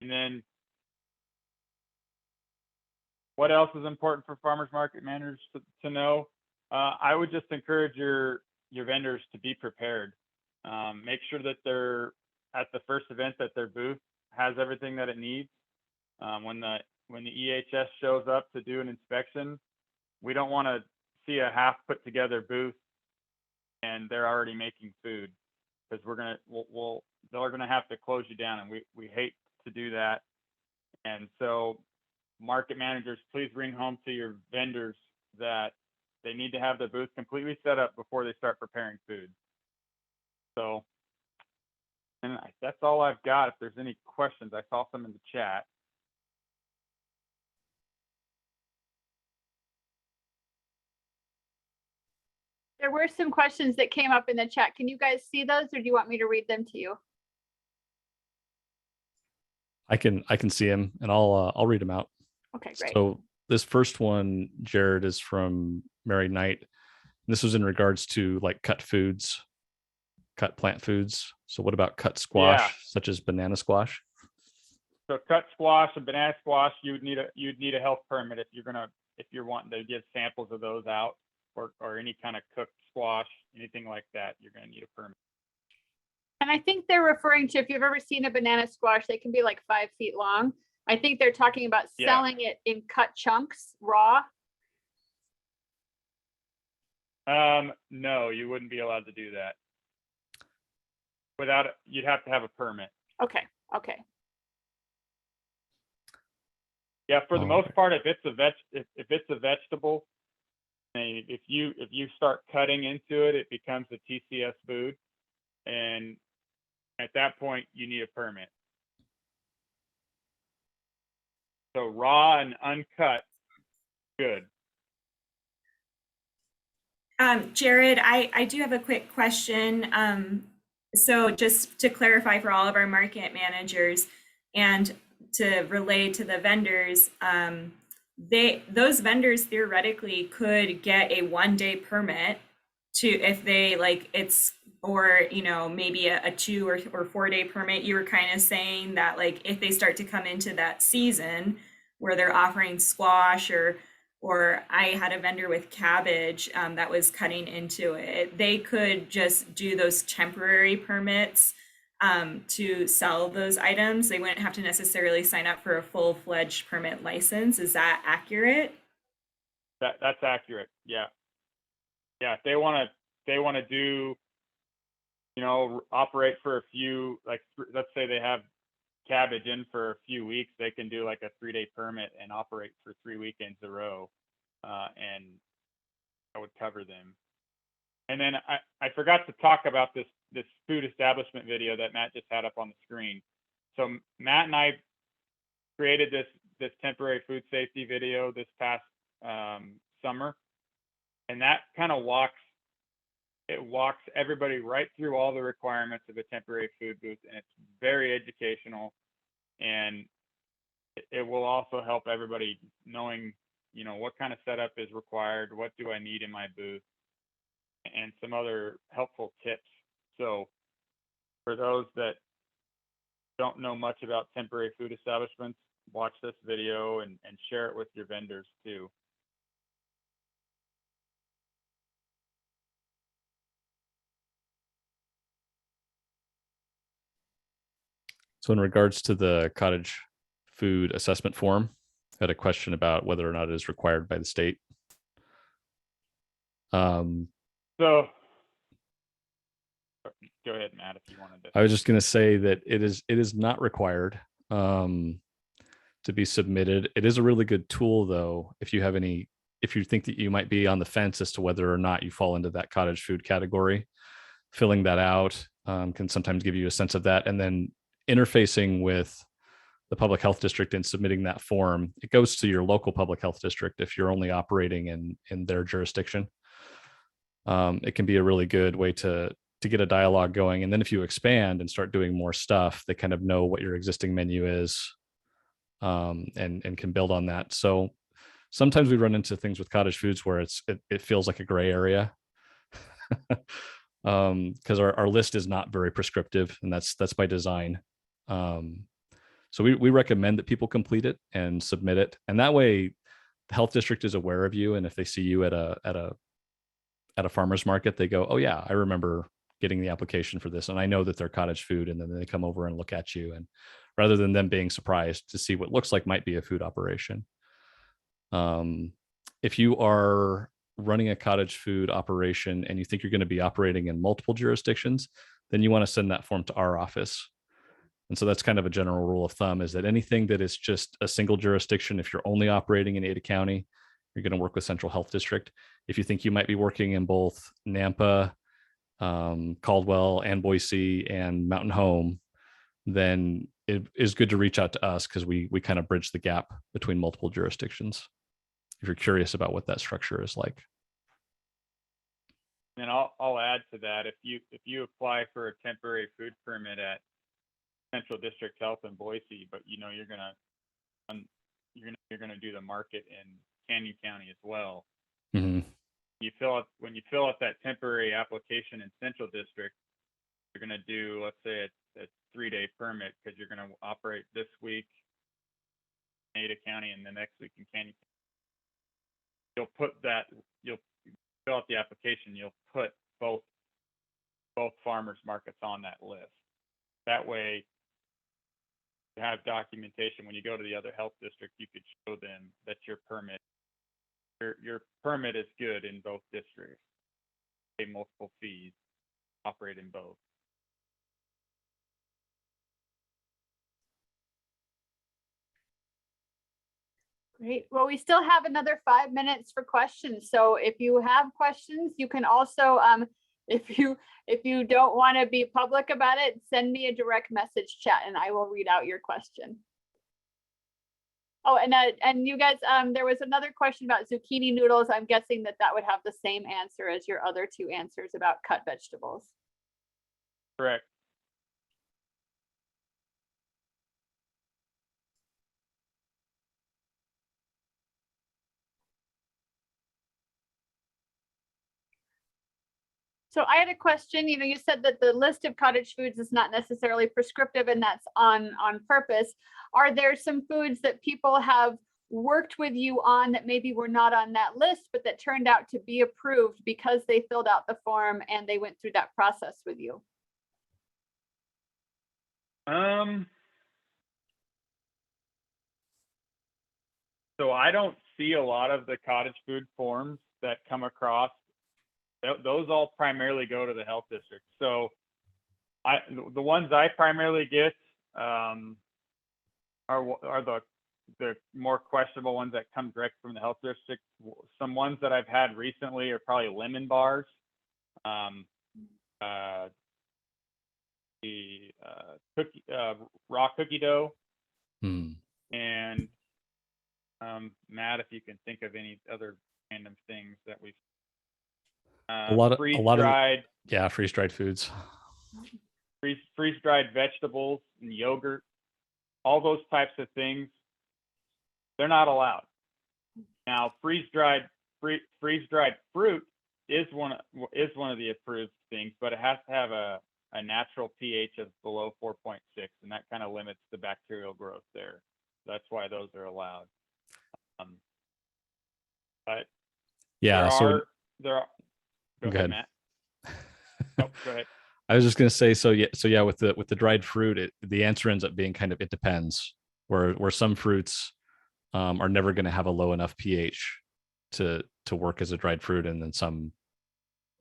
And then what else is important for farmers market managers to know? I would just encourage your vendors to be prepared. Make sure that they're at the first event, that their booth has everything that it needs. When the EHS shows up to do an inspection, we don't want to see a half put together booth and they're already making food, because they're gonna have to close you down, and we hate to do that. And so market managers, please bring home to your vendors that they need to have their booth completely set up before they start preparing food. So, and that's all I've got. If there's any questions, I saw some in the chat. There were some questions that came up in the chat. Can you guys see those, or do you want me to read them to you? I can see them, and I'll read them out. Okay, great. So this first one, Jared, is from Mary Knight. This was in regards to like cut plant foods. So what about cut squash, such as banana squash? So cut squash and banana squash, you'd need a health permit if you're wanting to give samples of those out, or any kind of cooked squash, anything like that, you're going to need a permit. And I think they're referring to, if you've ever seen a banana squash, they can be like 5 feet long. I think they're talking about selling it in cut chunks, raw. No, you wouldn't be allowed to do that. You'd have to have a permit. Okay. Yeah, for the most part, if it's a vegetable, and if you start cutting into it, it becomes a TCS food, and at that point you need a permit. So raw and uncut, good. Jared, I do have a quick question. So just to clarify for all of our market managers and to relay to the vendors, those vendors theoretically could get a 1-day permit if they or maybe a 2 or 4-day permit. You were kind of saying that, like, if they start to come into that season where they're offering squash, or I had a vendor with cabbage that was cutting into it, they could just do those temporary permits to sell those items. They wouldn't have to necessarily sign up for a full-fledged permit license. Is that accurate? That's accurate. Yeah. If they want to do, operate for a few, like, let's say they have cabbage in for a few weeks, they can do like a 3-day permit and operate for 3 weekends in a row, and that would cover them. And then I forgot to talk about this food establishment video that Matt just had up on the screen. So Matt and I created this temporary food safety video this past summer, and that kind of walks everybody right through all the requirements of a temporary food booth, and it's very educational, and it will also help everybody knowing, what kind of setup is required, what do I need in my booth, and some other helpful tips. So for those that don't know much about temporary food establishments, watch this video and share it with your vendors too. So in regards to the cottage food assessment form, I had a question about whether or not it is required by the state. So go ahead, Matt, if you wanted to. I was just going to say that it is not required to be submitted. It is a really good tool, though, if you think that you might be on the fence as to whether or not you fall into that cottage food category. Filling that out can sometimes give you a sense of that, and then interfacing with the public health district and submitting that form. It goes to your local public health district if you're only operating in their jurisdiction. It can be a really good way to get a dialogue going. And then if you expand and start doing more stuff, they kind of know what your existing menu is, and can build on that. So sometimes we run into things with cottage foods where it feels like a gray area. Because our list is not very prescriptive, and that's by design. So we recommend that people complete it and submit it. And that way the health district is aware of you. And if they see you at a farmer's market, they go, oh yeah, I remember getting the application for this. And I know that they're cottage food. And then they come over and look at you. And rather than them being surprised to see what looks like might be a food operation. If you are running a cottage food operation and you think you're going to be operating in multiple jurisdictions, then you want to send that form to our office. And so that's kind of a general rule of thumb, is that anything that is just a single jurisdiction, if you're only operating in Ada County, you're going to work with Central Health District. If you think you might be working in both Nampa, Caldwell, and Boise and Mountain Home, then it is good to reach out to us, because we kind of bridge the gap between multiple jurisdictions, if you're curious about what that structure is like. And I'll add to that, if you apply for a temporary food permit at Central District Health in Boise, but you know you're gonna do the market in Canyon County as well. Mm-hmm. When you fill out that temporary application in Central District, you're gonna do, let's say, a 3-day permit, because you're gonna operate this week in Ada County and the next week in Canyon County. You'll fill out the application. You'll put both farmers markets on that list. That way, you have documentation. When you go to the other health district, you could show them that your permit is good in both districts. Pay multiple fees, operate in both. Great. Well, we still have another 5 minutes for questions. So if you have questions, you can also, if you don't want to be public about it, send me a direct message chat and I will read out your question. Oh, and you guys, there was another question about zucchini noodles. I'm guessing that would have the same answer as your other 2 answers about cut vegetables. Correct. So I had a question. You said that the list of cottage foods is not necessarily prescriptive, and that's on purpose. Are there some foods that people have worked with you on that maybe were not on that list, but that turned out to be approved because they filled out the form and they went through that process with you? So I don't see a lot of the cottage food forms that come across. Those all primarily go to the health district. So the ones I primarily get are the more questionable ones that come direct from the health district. Some ones that I've had recently are probably lemon bars, the raw cookie dough, and Matt, if you can think of any other random things that we've freeze-dried foods, freeze-dried vegetables and yogurt, all those types of things, they're not allowed. Now, freeze-dried fruit is one of the approved things, but it has to have a natural pH of below 4.6, and that kind of limits the bacterial growth there. That's why those are allowed. But yeah, there are. Go ahead, Matt. Oh, go ahead. I was just going to say, so yeah, with the dried fruit, the answer ends up being kind of, it depends. Where some fruits are never going to have a low enough pH to work as a dried fruit, and then some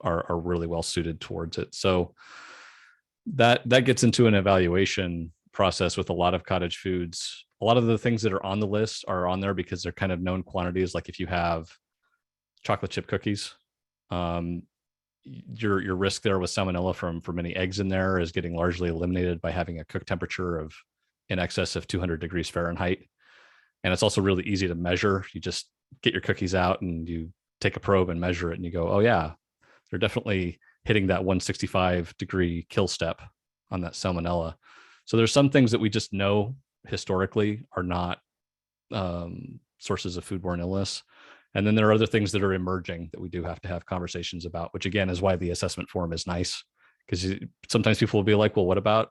are really well suited towards it. So that gets into an evaluation process with a lot of cottage foods. A lot of the things that are on the list are on there because they're kind of known quantities. Like if you have chocolate chip cookies, your risk there with salmonella from any eggs in there is getting largely eliminated by having a cook temperature of in excess of 200 degrees Fahrenheit. And it's also really easy to measure. You just get your cookies out and you take a probe and measure it, and you go, oh yeah, they're definitely hitting that 165 degree kill step on that salmonella. So there's some things that we just know historically are not sources of foodborne illness. And then there are other things that are emerging that we do have to have conversations about, which again is why the assessment form is nice, because sometimes people will be like, well, what about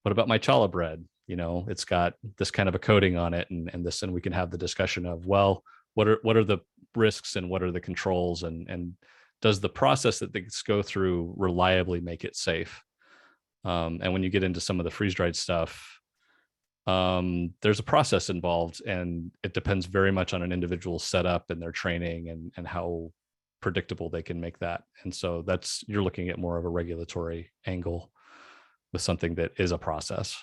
my challah bread? you know, it's got this kind of a coating on it and this, and we can have the discussion of, well, what are the risks and what are the controls, and does the process that things go through reliably make it safe? And when you get into some of the freeze-dried stuff, there's a process involved, and it depends very much on an individual setup and their training and how predictable they can make that. And so you're looking at more of a regulatory angle with something that is a process.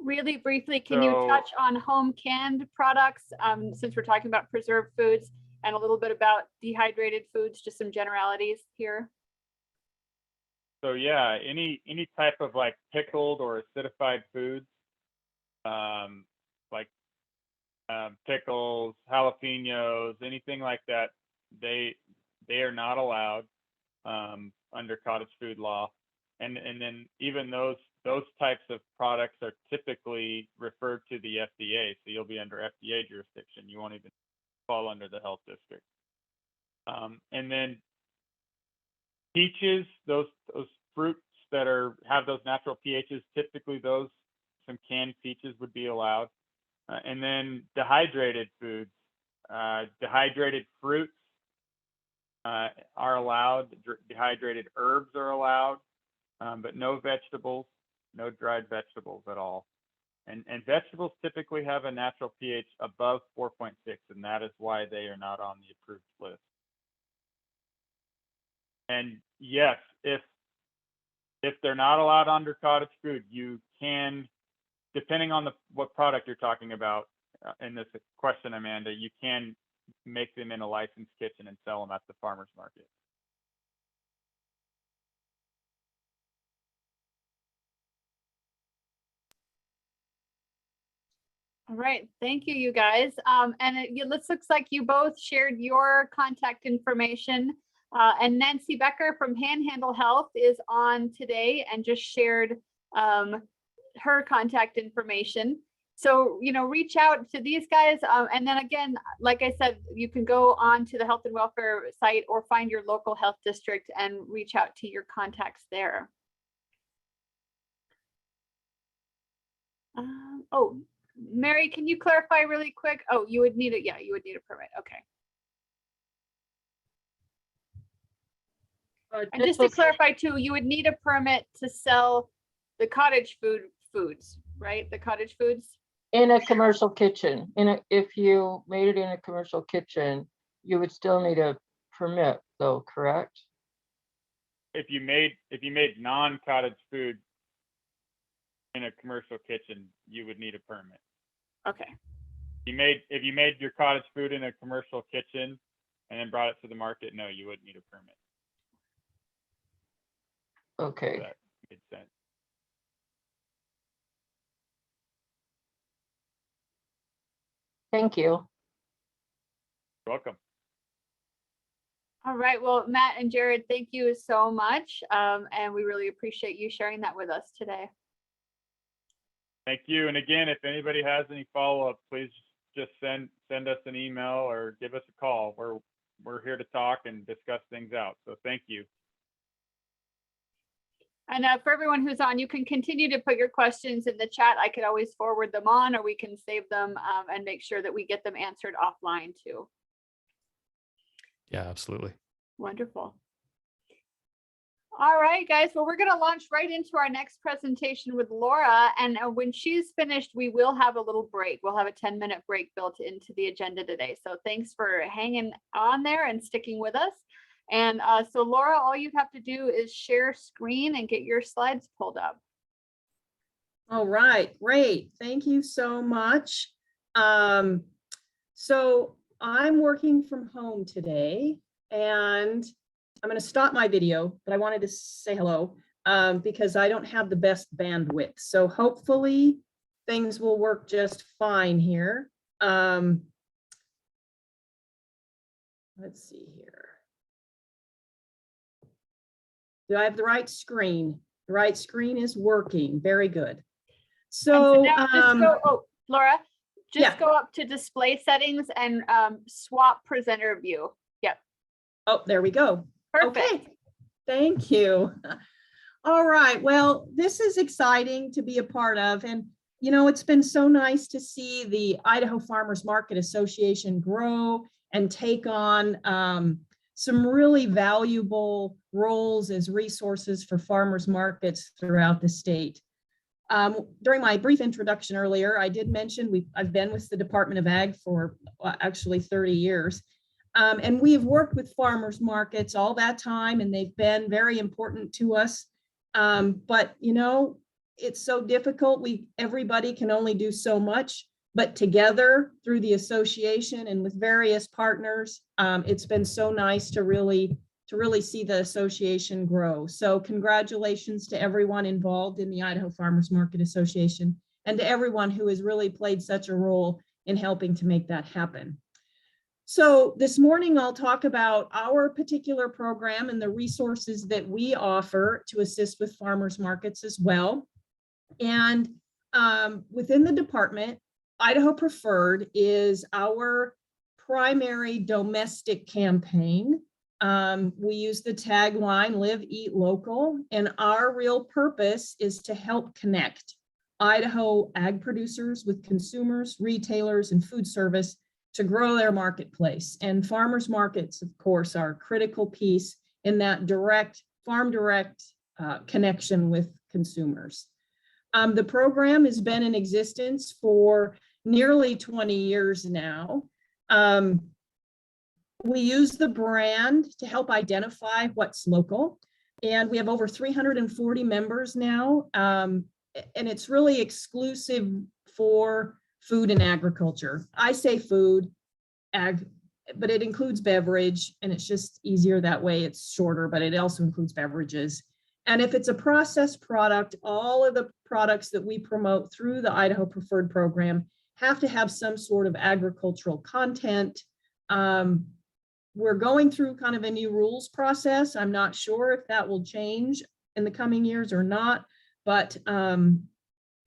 Really briefly, can you touch on home canned products, since we're talking about preserved foods, and a little bit about dehydrated foods, just some generalities here? So yeah, any type of like pickled or acidified foods, like pickles, jalapenos, anything like that, they are not allowed under cottage food law. And then even those types of products are typically referred to the FDA, so you'll be under FDA jurisdiction. You won't even fall under the health district. And then peaches, those fruits that have those natural pHs, typically some canned peaches would be allowed. And then dehydrated foods, dehydrated fruits are allowed. Dehydrated herbs are allowed, but no vegetables, no dried vegetables at all. And vegetables typically have a natural pH above 4.6, and that is why they are not on the approved list. And yes, if they're not allowed under cottage food, you can, depending on what product you're talking about in this question, Amanda, you can make them in a licensed kitchen and sell them at the farmer's market. All right, thank you, you guys. And it looks like you both shared your contact information. And Nancy Becker from Handhandle Health is on today and just shared her contact information. So, reach out to these guys. And then again, like I said, you can go on to the health and welfare site or find your local health district and reach out to your contacts there. Oh, Mary, can you clarify really quick? Oh, you would need it. Yeah, you would need a permit. Okay. And just to clarify too, you would need a permit to sell the cottage foods, right? The cottage foods? In a commercial kitchen. If you made it in a commercial kitchen, you would still need a permit though, correct? If you made non-cottage food in a commercial kitchen, you would need a permit. Okay. If you made your cottage food in a commercial kitchen and then brought it to the market, no, you wouldn't need a permit. Okay. That made sense. Thank you. You're welcome. All right. Well, Matt and Jared, thank you so much. And we really appreciate you sharing that with us today. Thank you. And again, if anybody has any follow-up, please just send us an email or give us a call. We're here to talk and discuss things out. So thank you. And for everyone who's on, you can continue to put your questions in the chat. I could always forward them on, or we can save them and make sure that we get them answered offline too. Yeah, absolutely. Wonderful. All right, guys. Well, we're going to launch right into our next presentation with Laura. And when she's finished, we will have a little break. We'll have a 10-minute break built into the agenda today. So thanks for hanging on there and sticking with us. And so Laura, all you have to do is share screen and get your slides pulled up. All right, great. Thank you so much. So I'm working from home today, and I'm going to stop my video, but I wanted to say hello because I don't have the best bandwidth. So hopefully things will work just fine here. Let's see here. Do I have the right screen? The right screen is working. Very good. So now just go, oh, Laura, just yeah. go up to display settings and swap presenter view. Yep. Oh, there we go. Perfect. Okay. Thank you. All right, well, this is exciting to be a part of. And, you know, it's been so nice to see the Idaho Farmers Market Association grow and take on some really valuable roles as resources for farmers markets throughout the state. During my brief introduction earlier, I did mention I've been with the Department of Ag for actually 30 years. And we have worked with farmers markets all that time, and they've been very important to us. But you know, it's so difficult. Everybody can only do so much, but together through the association and with various partners, it's been so nice to really see the association grow. So congratulations to everyone involved in the Idaho Farmers Market Association and to everyone who has really played such a role in helping to make that happen. So this morning, I'll talk about our particular program and the resources that we offer to assist with farmers markets as well. And within the department, Idaho Preferred is our primary domestic campaign. We use the tagline, Live, Eat Local, and our real purpose is to help connect Idaho ag producers with consumers, retailers, and food service to grow their marketplace. And farmers markets, of course, are a critical piece in that farm direct connection with consumers. The program has been in existence for nearly 20 years now. We use the brand to help identify what's local. And we have over 340 members now. And it's really exclusive for food and agriculture. I say food, ag, but it includes beverage, and it's just easier that way. It's shorter, but it also includes beverages. And if it's a processed product, all of the products that we promote through the Idaho Preferred program have to have some sort of agricultural content. We're going through kind of a new rules process. I'm not sure if that will change in the coming years or not, but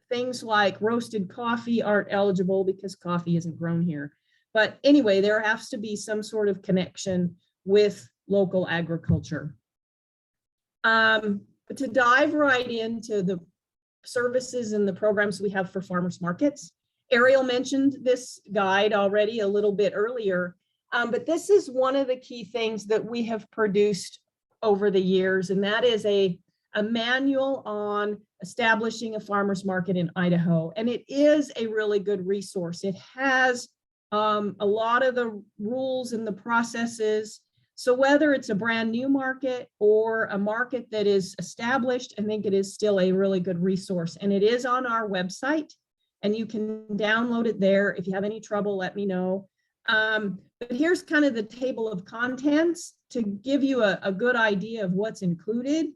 things like roasted coffee aren't eligible because coffee isn't grown here. But anyway, there has to be some sort of connection with local agriculture. But to dive right into the services and the programs we have for farmers markets, Ariel mentioned this guide already a little bit earlier, but this is one of the key things that we have produced over the years, and that is a manual on establishing a farmers market in Idaho. And it is a really good resource. It has a lot of the rules and the processes. So whether it's a brand new market or a market that is established, I think it is still a really good resource. And it is on our website, and you can download it there. If you have any trouble, let me know. But here's kind of the table of contents to give you a good idea of what's included.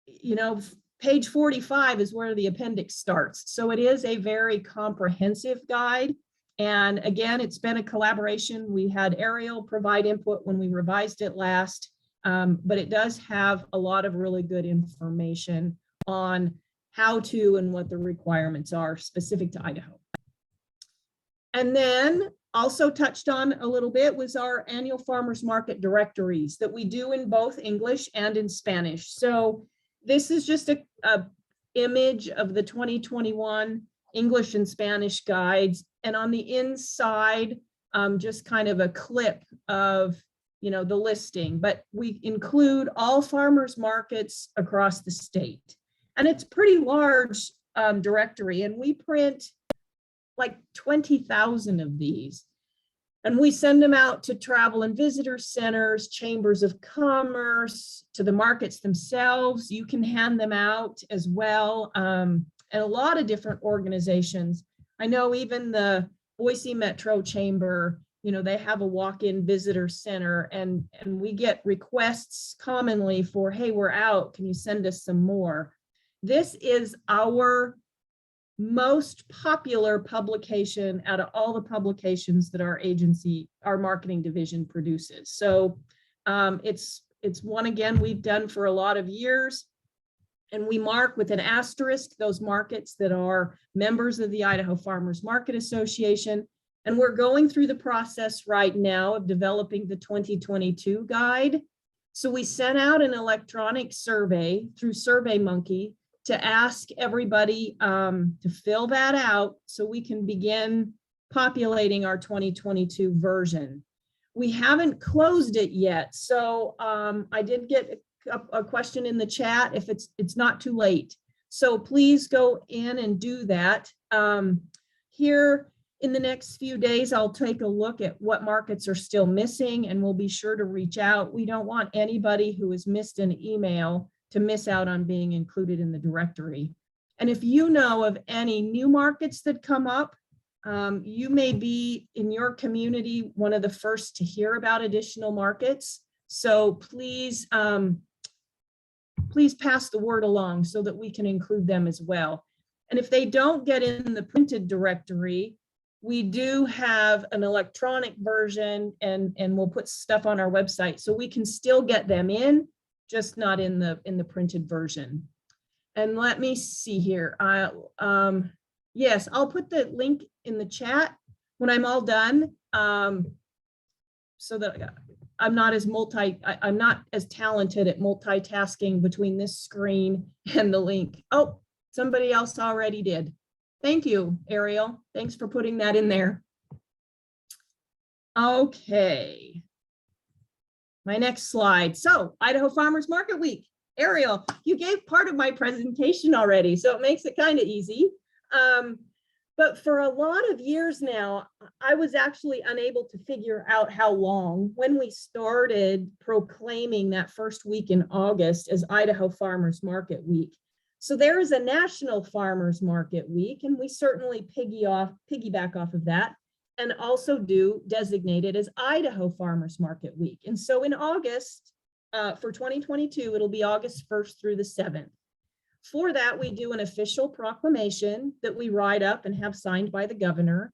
You know, page 45 is where the appendix starts. So it is a very comprehensive guide. And again, it's been a collaboration. We had Ariel provide input when we revised it last, but it does have a lot of really good information on how to and what the requirements are specific to Idaho. And then also touched on a little bit was our annual farmers market directories that we do in both English and in Spanish. So this is just a image of the 2021 English and Spanish guides. And on the inside, just kind of a clip of, you know, the listing, but we include all farmers markets across the state. And it's pretty large directory, and we print like 20,000 of these. And we send them out to travel and visitor centers, chambers of commerce, to the markets themselves. You can hand them out as well. And a lot of different organizations. I know even the Boise Metro Chamber, you know, they have a walk-in visitor center, and we get requests commonly for, hey, we're out, can you send us some more? This is our most popular publication out of all the publications that our agency, our marketing division produces. So it's one, again, we've done for a lot of years. And we mark with an asterisk those markets that are members of the Idaho Farmers Market Association. And we're going through the process right now of developing the 2022 guide. So we sent out an electronic survey through SurveyMonkey to ask everybody to fill that out so we can begin populating our 2022 version. We haven't closed it yet. So I did get a question in the chat if it's not too late. So please go in and do that. Here in the next few days, I'll take a look at what markets are still missing and we'll be sure to reach out. We don't want anybody who has missed an email to miss out on being included in the directory. And if you know of any new markets that come up, you may be in your community one of the first to hear about additional markets. So please, please pass the word along so that we can include them as well. And if they don't get in the printed directory, we do have an electronic version and we'll put stuff on our website so we can still get them in, just not in the printed version. And let me see here. Yes, I'll put the link in the chat when I'm all done, so that I'm not as talented at multitasking between this screen and the link. Oh, somebody else already did. Thank you, Ariel. Thanks for putting that in there. Okay. My next slide. So Idaho Farmers Market Week. Ariel, you gave part of my presentation already, so it makes it kind of easy. But for a lot of years now, I was actually unable to figure out how long when we started proclaiming that first week in August as Idaho Farmers Market Week. So there is a National Farmers Market Week, and we certainly piggyback off of that, and also do designate it as Idaho Farmers Market Week. And so in August, for 2022, it'll be August 1st through the 7th. For that, we do an official proclamation that we write up and have signed by the governor.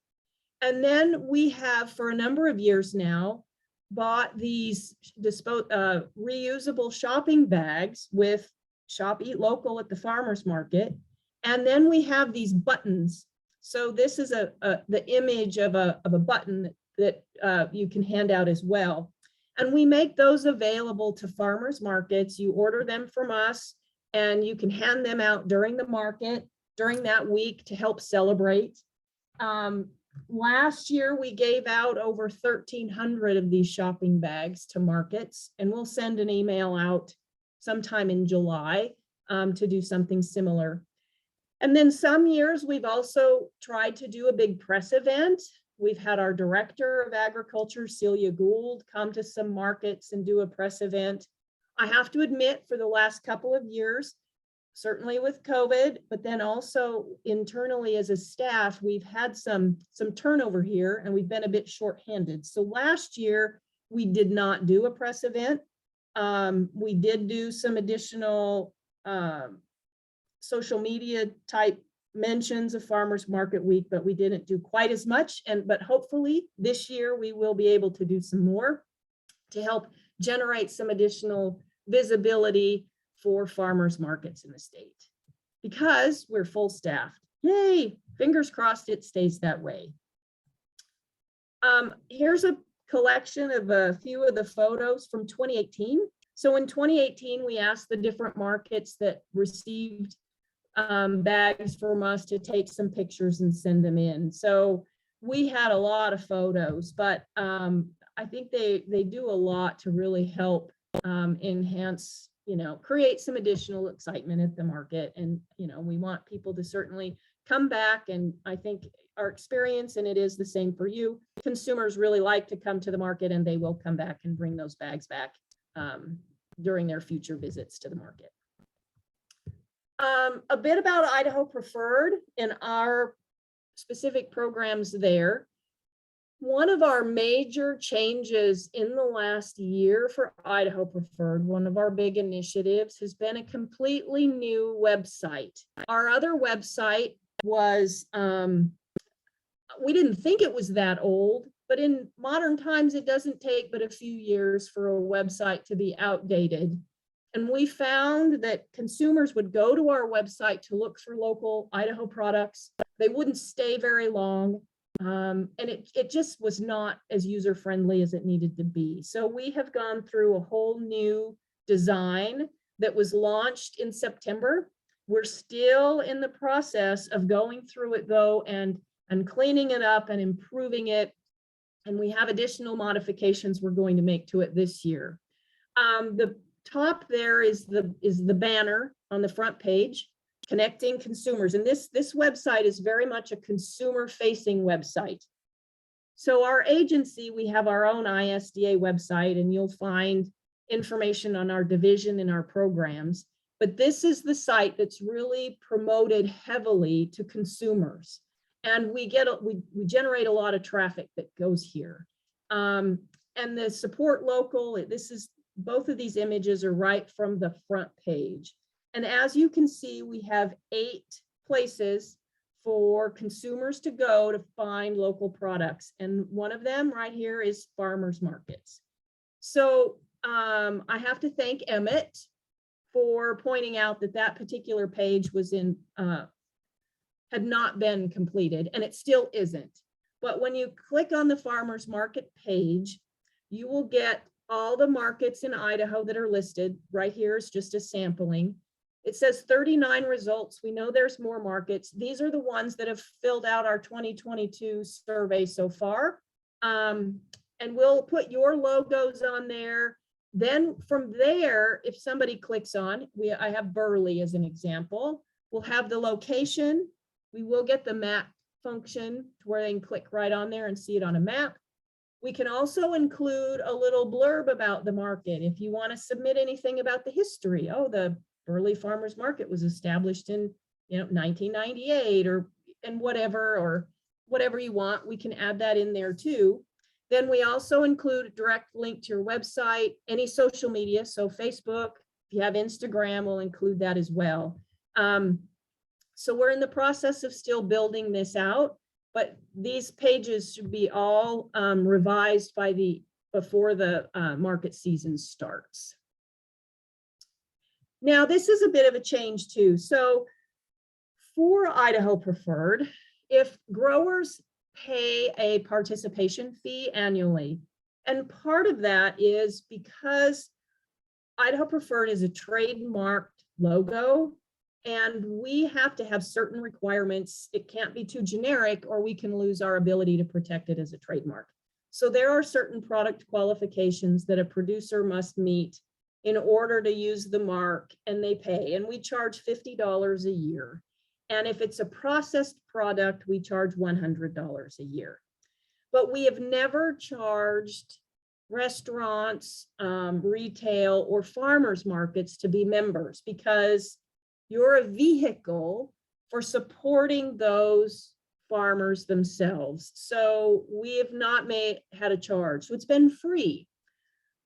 And then we have, for a number of years now, bought these reusable shopping bags with Shop Eat Local at the farmers market. And then we have these buttons. So this is the image of a button that you can hand out as well. And we make those available to farmers markets. You order them from us and you can hand them out during the market during that week to help celebrate. Last year, we gave out over 1,300 of these shopping bags to markets, and we'll send an email out sometime in July to do something similar. And then some years, we've also tried to do a big press event. We've had our Director of Agriculture, Celia Gould, come to some markets and do a press event. I have to admit, for the last couple of years, certainly with COVID, but then also internally as a staff, we've had some turnover here and we've been a bit shorthanded. So last year, we did not do a press event. We did do some additional social media type mentions of Farmers Market Week, but we didn't do quite as much. But hopefully this year we will be able to do some more to help generate some additional visibility for farmers markets in the state, because we're full staffed. Yay, fingers crossed it stays that way. Here's a collection of a few of the photos from 2018. So in 2018, we asked the different markets that received bags from us to take some pictures and send them in. So we had a lot of photos, but I think they do a lot to really help enhance, create some additional excitement at the market. And, we want people to certainly come back. And I think our experience, and it is the same for you, consumers really like to come to the market, and they will come back and bring those bags back during their future visits to the market. A bit about Idaho Preferred and our specific programs there. One of our major changes in the last year for Idaho Preferred, one of our big initiatives, has been a completely new website. Our other website was, we didn't think it was that old, but in modern times, it doesn't take but a few years for a website to be outdated. And we found that consumers would go to our website to look for local Idaho products. They wouldn't stay very long. And it just was not as user-friendly as it needed to be. So we have gone through a whole new design that was launched in September. We're still in the process of going through it though, and cleaning it up and improving it. And we have additional modifications we're going to make to it this year. The top there is the banner on the front page, connecting consumers. And this website is very much a consumer-facing website. So our agency, we have our own ISDA website, and you'll find information on our division and our programs. But this is the site that's really promoted heavily to consumers. And we generate a lot of traffic that goes here. And the support local, both of these images are right from the front page. And as you can see, we have 8 places for consumers to go to find local products. And one of them right here is farmers markets. So I have to thank Emmett for pointing out that particular page was had not been completed, and it still isn't. But when you click on the farmers market page, you will get all the markets in Idaho that are listed. Right here is just a sampling. It says 39 results. We know there's more markets. These are the ones that have filled out our 2022 survey so far. And we'll put your logos on there. Then from there, if somebody clicks on, I have Burley as an example, we'll have the location. We will get the map function to where they can click right on there and see it on a map. We can also include a little blurb about the market. If you want to submit anything about the history, the Burley Farmers Market was established in 1998 and whatever you want, we can add that in there too. Then we also include a direct link to your website, any social media. So Facebook, if you have Instagram, we'll include that as well. So we're in the process of still building this out, but these pages should be all revised before the market season starts. Now, this is a bit of a change too. So for Idaho Preferred, if growers pay a participation fee annually, and part of that is because Idaho Preferred is a trademarked logo, and we have to have certain requirements. It can't be too generic, or we can lose our ability to protect it as a trademark. So there are certain product qualifications that a producer must meet in order to use the mark, and they pay. And we charge $50 a year. And if it's a processed product, we charge $100 a year. But we have never charged restaurants, retail, or farmers markets to be members, because you're a vehicle for supporting those farmers themselves. So we have not had a charge. So it's been free,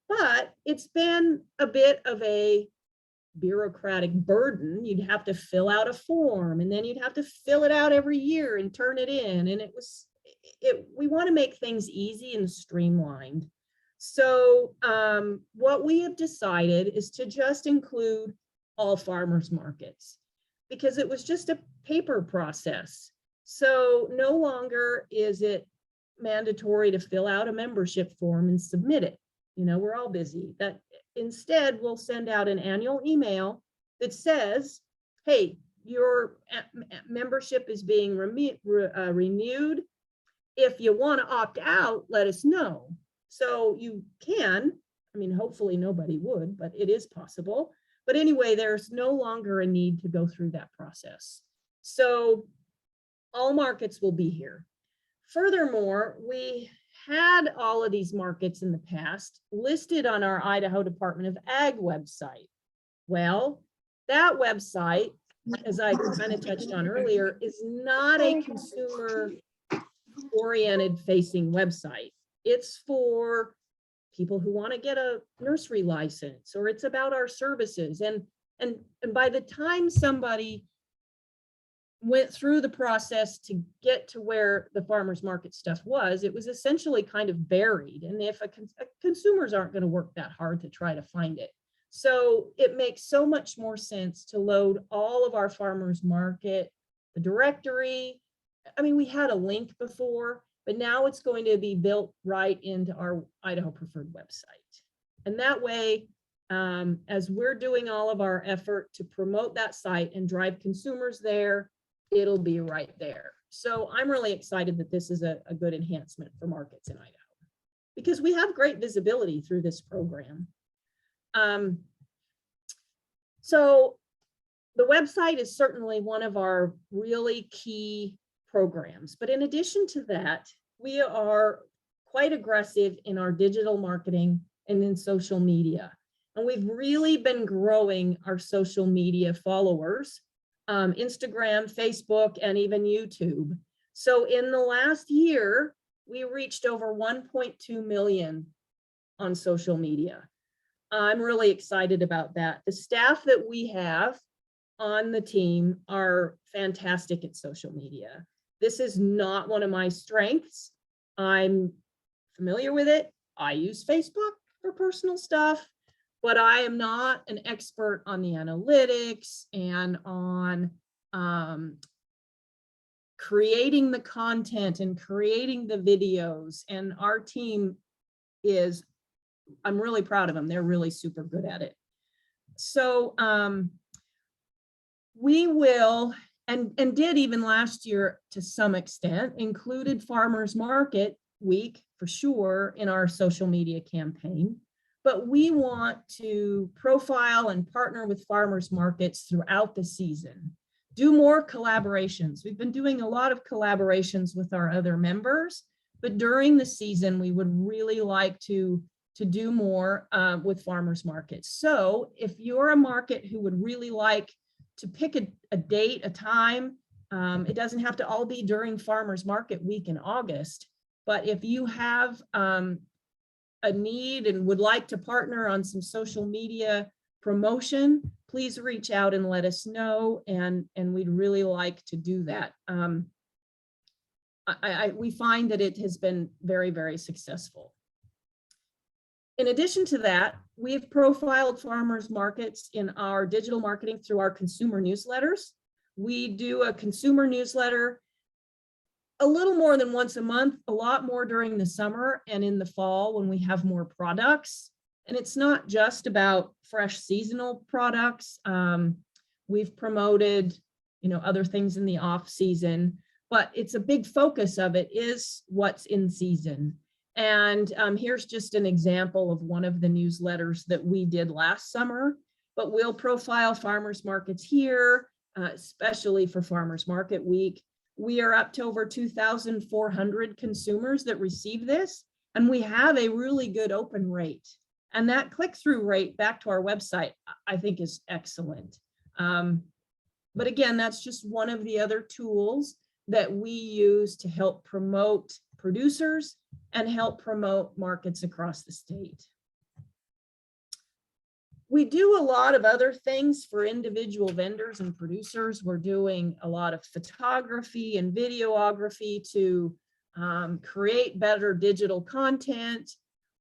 but it's been a bit of a bureaucratic burden. You'd have to fill out a form, and then you'd have to fill it out every year and turn it in. And we want to make things easy and streamlined. So what we have decided is to just include all farmers markets, because it was just a paper process. So no longer is it mandatory to fill out a membership form and submit it. We're all busy. That instead, we'll send out an annual email that says, hey, your membership is being renewed. If you want to opt out, let us know. So you can, hopefully nobody would, but it is possible. But anyway, there's no longer a need to go through that process. So all markets will be here. Furthermore, we had all of these markets in the past listed on our Idaho Department of Ag website. Well, that website, as I kind of touched on earlier, is not a consumer-oriented facing website. It's for people who want to get a nursery license, or it's about our services. And by the time somebody went through the process to get to where the farmers market stuff was, it was essentially kind of buried. And if consumers aren't going to work that hard to try to find it. So it makes so much more sense to load all of our farmers market, the directory, I mean, we had a link before, but now it's going to be built right into our Idaho Preferred website. And that way, as we're doing all of our effort to promote that site and drive consumers there, it'll be right there. So I'm really excited that this is a good enhancement for markets in Idaho, because we have great visibility through this program. So the website is certainly one of our really key programs, but in addition to that, we are quite aggressive in our digital marketing and in social media. And we've really been growing our social media followers, Instagram, Facebook, and even YouTube. So in the last year, we reached over 1.2 million on social media. I'm really excited about that. The staff that we have on the team are fantastic at social media. This is not one of my strengths. I'm familiar with it. I use Facebook for personal stuff, but I am not an expert on the analytics and on creating the content and creating the videos. And our team is, I'm really proud of them. They're really super good at it. So we will, and did even last year to some extent, included Farmers Market Week for sure in our social media campaign. But we want to profile and partner with farmers markets throughout the season. Do more collaborations. We've been doing a lot of collaborations with our other members, but during the season, we would really like to do more with farmers markets. So if you're a market who would really like to pick a date, a time, it doesn't have to all be during Farmers Market Week in August, but if you have a need and would like to partner on some social media promotion, please reach out and let us know, and we'd really like to do that. We find that it has been very, very successful. In addition to that, we've profiled farmers markets in our digital marketing through our consumer newsletters. We do a consumer newsletter a little more than once a month, a lot more during the summer and in the fall when we have more products. And it's not just about fresh seasonal products. We've promoted, other things in the off season, but it's a big focus of it is what's in season. And here's just an example of one of the newsletters that we did last summer, but we'll profile farmers markets here, especially for Farmers Market Week. We are up to over 2,400 consumers that receive this, and we have a really good open rate. And that click-through rate back to our website, I think, is excellent. But again, that's just one of the other tools that we use to help promote producers and help promote markets across the state. We do a lot of other things for individual vendors and producers. We're doing a lot of photography and videography to create better digital content.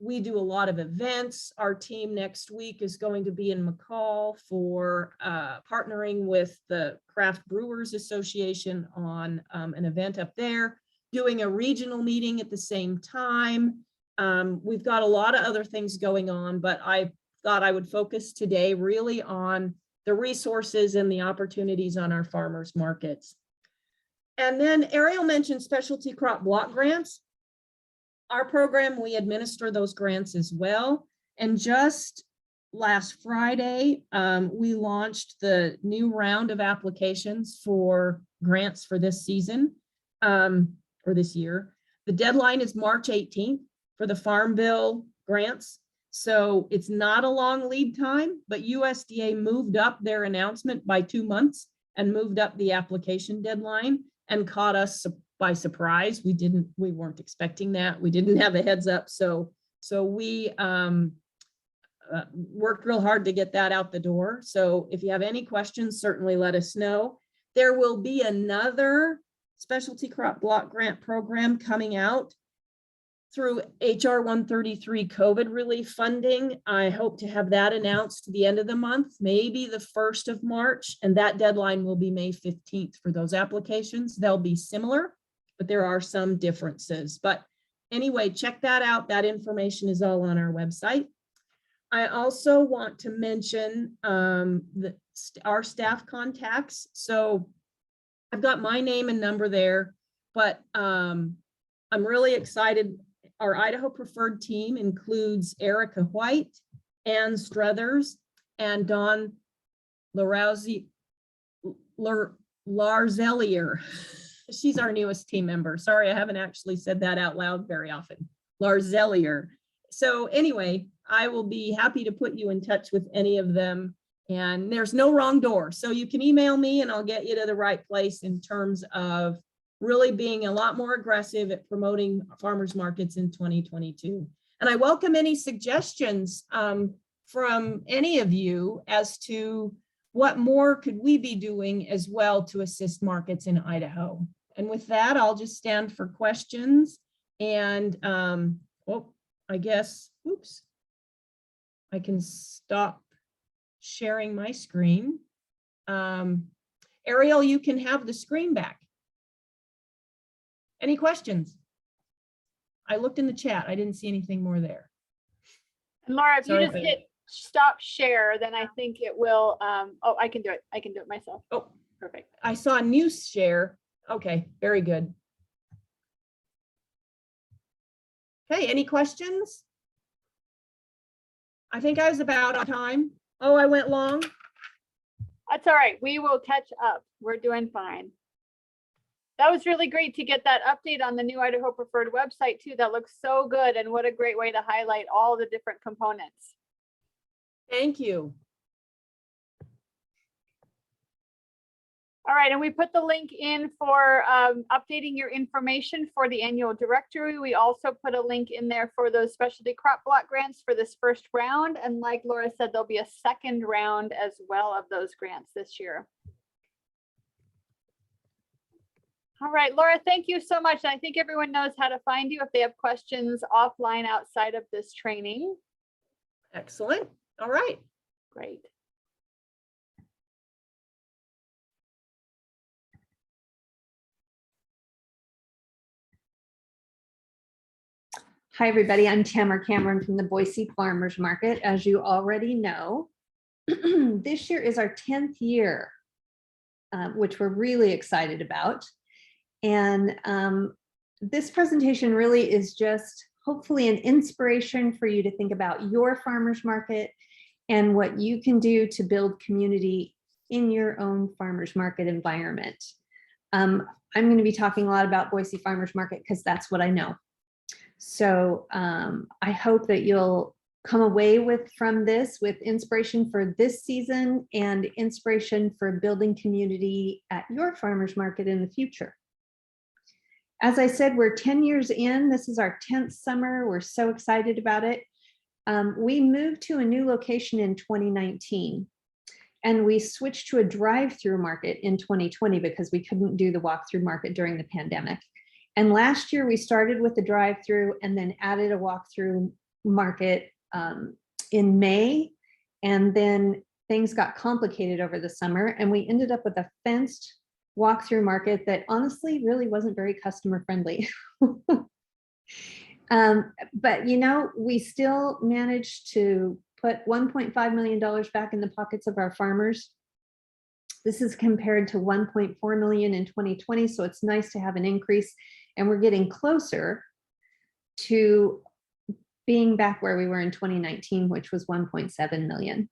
We do a lot of events. Our team next week is going to be in McCall for partnering with the Craft Brewers Association on an event up there, doing a regional meeting at the same time. We've got a lot of other things going on, but I thought I would focus today really on the resources and the opportunities on our farmers markets. And then Ariel mentioned specialty crop block grants. Our program, we administer those grants as well. And just last Friday, we launched the new round of applications for grants for this season, or this year. The deadline is March 18th for the Farm Bill grants. So it's not a long lead time, but USDA moved up their announcement by 2 months and moved up the application deadline and caught us by surprise. We weren't expecting that. We didn't have a heads up. So we worked real hard to get that out the door. So if you have any questions, certainly let us know. There will be another specialty crop block grant program coming out through HR 133 COVID relief funding. I hope to have that announced to the end of the month, maybe the 1st of March, and that deadline will be May 15th for those applications. They'll be similar but there are some differences. But anyway, check that out. That information is all on our website. I also want to mention our staff contacts. So I've got my name and number there, but I'm really excited. Our Idaho Preferred team includes Erica White, Ann Struthers, and Dawn Larzelier. She's our newest team member. Sorry, I haven't actually said that out loud very often. Larzelier. So anyway, I will be happy to put you in touch with any of them. And there's no wrong door. So you can email me and I'll get you to the right place in terms of really being a lot more aggressive at promoting farmers markets in 2022. And I welcome any suggestions from any of you as to what more could we be doing as well to assist markets in Idaho. And with that, I'll just stand for questions. And I guess, oops, I can stop sharing my screen. Ariel, you can have the screen back. Any questions? I looked in the chat. I didn't see anything more there. And Laura, if Sorry you just if I- hit stop share, then I think it will, oh, I can do it. I can do it myself. Oh, Perfect. I saw a new share. Okay, very good. Okay, any questions? I think I was about on time. Oh, I went long. That's all right. We will catch up. We're doing fine. That was really great to get that update on the new Idaho Preferred website too. That looks so good. And what a great way to highlight all the different components. Thank you. All right, and we put the link in for updating your information for the annual directory. We also put a link in there for those specialty crop block grants for this first round. And like Laura said, there'll be a second round as well of those grants this year. All right, Laura, thank you so much. I think everyone knows how to find you if they have questions offline outside of this training. Excellent. All right. Great. Hi, everybody. I'm Tamara Cameron from the Boise Farmers Market. As you already know, this year is our 10th year, which we're really excited about. And this presentation really is just hopefully an inspiration for you to think about your farmers market and what you can do to build community in your own farmers market environment. I'm going to be talking a lot about Boise Farmers Market because that's what I know. So I hope that you'll come away from this with inspiration for this season and inspiration for building community at your farmers market in the future. As I said, we're 10 years in. This is our 10th summer. We're so excited about it. We moved to a new location in 2019, and we switched to a drive-through market in 2020 because we couldn't do the walk-through market during the pandemic. And last year we started with the drive-through and then added a walk-through market in May. And then things got complicated over the summer and we ended up with a fenced walk-through market that honestly really wasn't very customer friendly. But you know, we still managed to put $1.5 million back in the pockets of our farmers. This is compared to 1.4 million in 2020. So it's nice to have an increase. And we're getting closer to being back where we were in 2019, which was 1.7 million.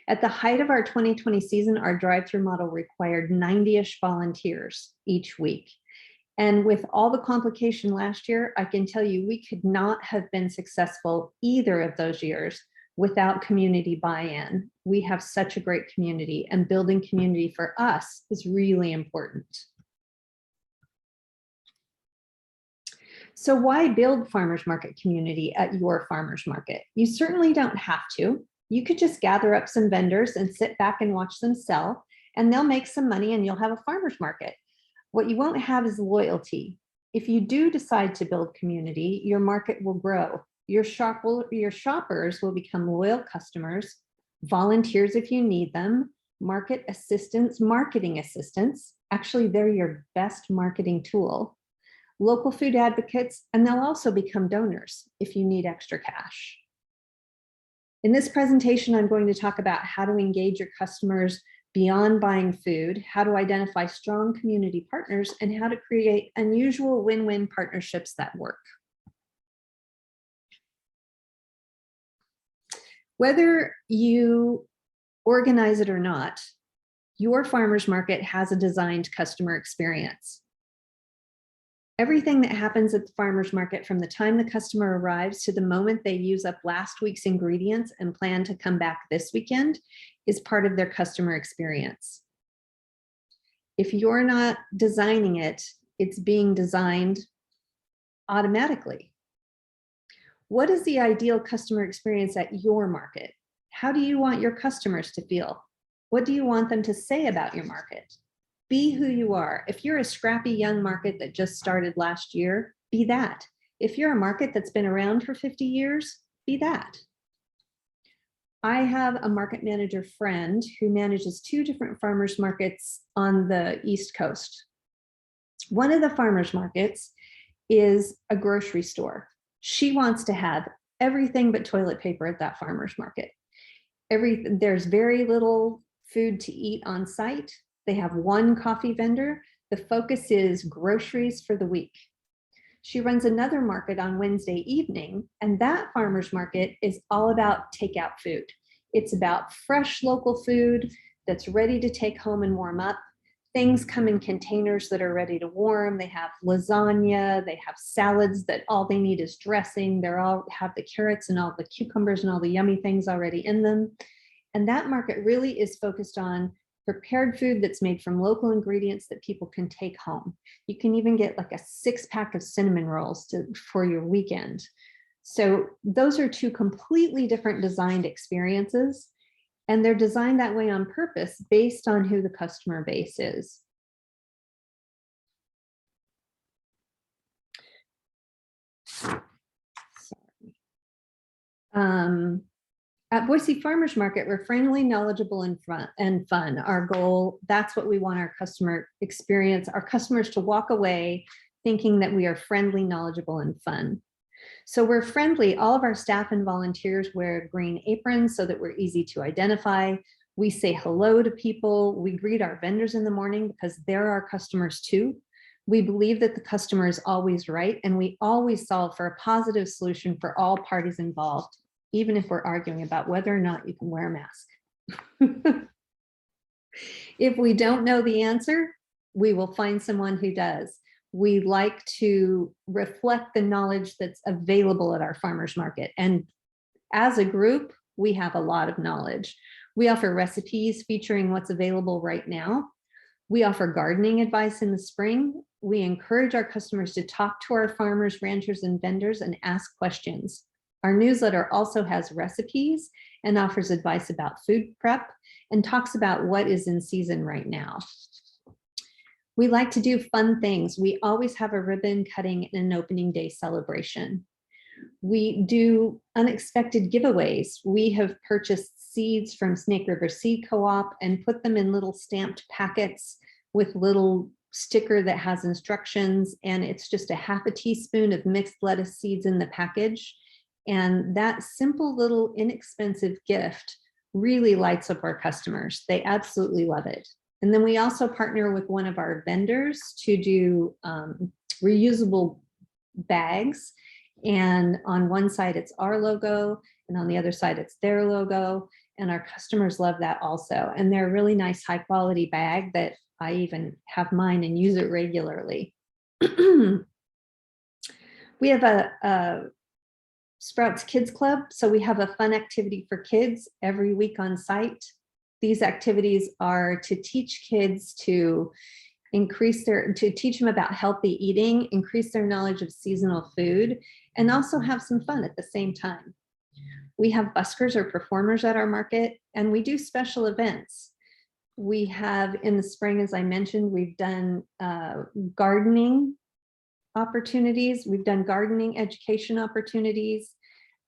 At the height of our 2020 season, our drive-through model required 90-ish volunteers each week. And with all the complication last year, I can tell you we could not have been successful either of those years without community buy-in. We have such a great community, and building community for us is really important. So why build farmers market community at your farmers market? You certainly don't have to. You could just gather up some vendors and sit back and watch them sell, and they'll make some money and you'll have a farmers market. What you won't have is loyalty. If you do decide to build community, your market will grow. Your shoppers will become loyal customers, volunteers if you need them, market assistants, marketing assistants. Actually, they're your best marketing tool. local food advocates, and they'll also become donors if you need extra cash. In this presentation, I'm going to talk about how to engage your customers beyond buying food, how to identify strong community partners, and how to create unusual win-win partnerships that work. Whether you organize it or not, your farmer's market has a designed customer experience. Everything that happens at the farmer's market from the time the customer arrives to the moment they use up last week's ingredients and plan to come back this weekend is part of their customer experience. If you're not designing it, it's being designed automatically. What is the ideal customer experience at your market? How do you want your customers to feel? What do you want them to say about your market? Be who you are. If you're a scrappy young market that just started last year, be that. If you're a market that's been around for 50 years, be that. I have a market manager friend who manages 2 different farmers markets on the East Coast. One of the farmers markets is a grocery store. She wants to have everything but toilet paper at that farmer's market. There's very little food to eat on site. They have 1 coffee vendor. The focus is groceries for the week. She runs another market on Wednesday evening, and that farmer's market is all about takeout food. It's about fresh local food that's ready to take home and warm up. Things come in containers that are ready to warm. They have lasagna, they have salads that all they need is dressing. They all have the carrots and all the cucumbers and all the yummy things already in them. And that market really is focused on prepared food that's made from local ingredients that people can take home. You can even get like a 6-pack of cinnamon rolls for your weekend. So those are 2 completely different designed experiences, and they're designed that way on purpose based on who the customer base is. At Boise Farmers Market, we're friendly, knowledgeable, and fun. Our goal, that's what we want our customer experience, our customers to walk away thinking that we are friendly, knowledgeable, and fun. So we're friendly. All of our staff and volunteers wear green aprons so that we're easy to identify. We say hello to people. We greet our vendors in the morning because they're our customers too. We believe that the customer is always right, and we always solve for a positive solution for all parties involved, even if we're arguing about whether or not you can wear a mask. If we don't know the answer, we will find someone who does. We like to reflect the knowledge that's available at our farmers market. And as a group, we have a lot of knowledge. We offer recipes featuring what's available right now. We offer gardening advice in the spring. We encourage our customers to talk to our farmers, ranchers, and vendors and ask questions. Our newsletter also has recipes and offers advice about food prep and talks about what is in season right now. We like to do fun things. We always have a ribbon cutting and an opening day celebration. We do unexpected giveaways. We have purchased seeds from Snake River Seed Co-op and put them in little stamped packets with little sticker that has instructions, and it's just a half a teaspoon of mixed lettuce seeds in the package. And that simple little inexpensive gift really lights up our customers. They absolutely love it. And then we also partner with one of our vendors to do reusable bags. And on one side, it's our logo, and on the other side, it's their logo. And our customers love that also. And they're a really nice, high quality bag that I even have mine and use it regularly. We have a Sprouts Kids Club. So we have a fun activity for kids every week on site. These activities are to teach kids to teach them about healthy eating, increase their knowledge of seasonal food, and also have some fun at the same time. We have buskers or performers at our market, and we do special events. We have in the spring, as I mentioned, we've done gardening opportunities. We've done gardening education opportunities.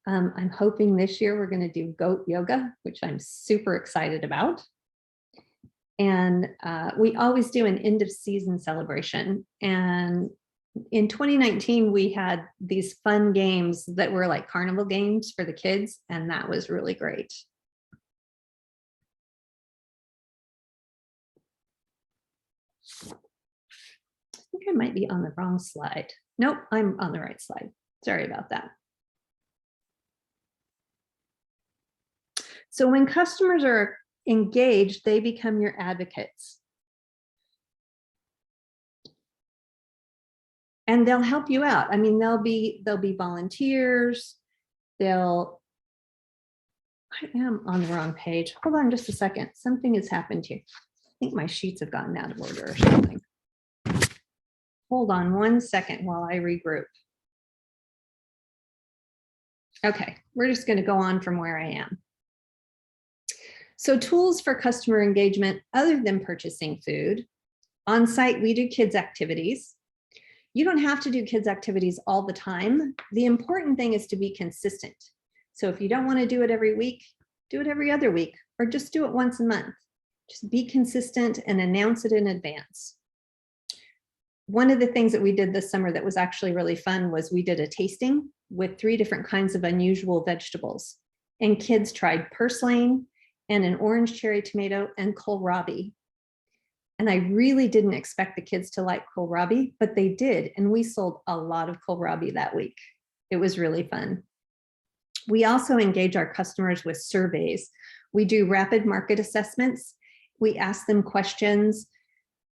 I'm hoping this year we're going to do goat yoga, which I'm super excited about. And we always do an end of season celebration. And In 2019, we had these fun games that were like carnival games for the kids, and that was really great. I think I might be on the wrong slide. Nope, I'm on the right slide. Sorry about that. So when customers are engaged, they become your advocates. And they'll help you out. I mean, they'll be volunteers. I am on the wrong page. Hold on just a second. Something has happened here. I think my sheets have gotten out of order or something. Hold on 1 second while I regroup. Okay, we're just going to go on from where I am. So tools for customer engagement other than purchasing food. On site, we do kids activities. You don't have to do kids activities all the time. The important thing is to be consistent. So if you don't want to do it every week, do it every other week, or just do it once a month. Just be consistent and announce it in advance. One of the things that we did this summer that was actually really fun was we did a tasting with 3 different kinds of unusual vegetables. And kids tried purslane and an orange cherry tomato and kohlrabi. And I really didn't expect the kids to like kohlrabi, but they did. And we sold a lot of kohlrabi that week. It was really fun. We also engage our customers with surveys. We do rapid market assessments. We ask them questions,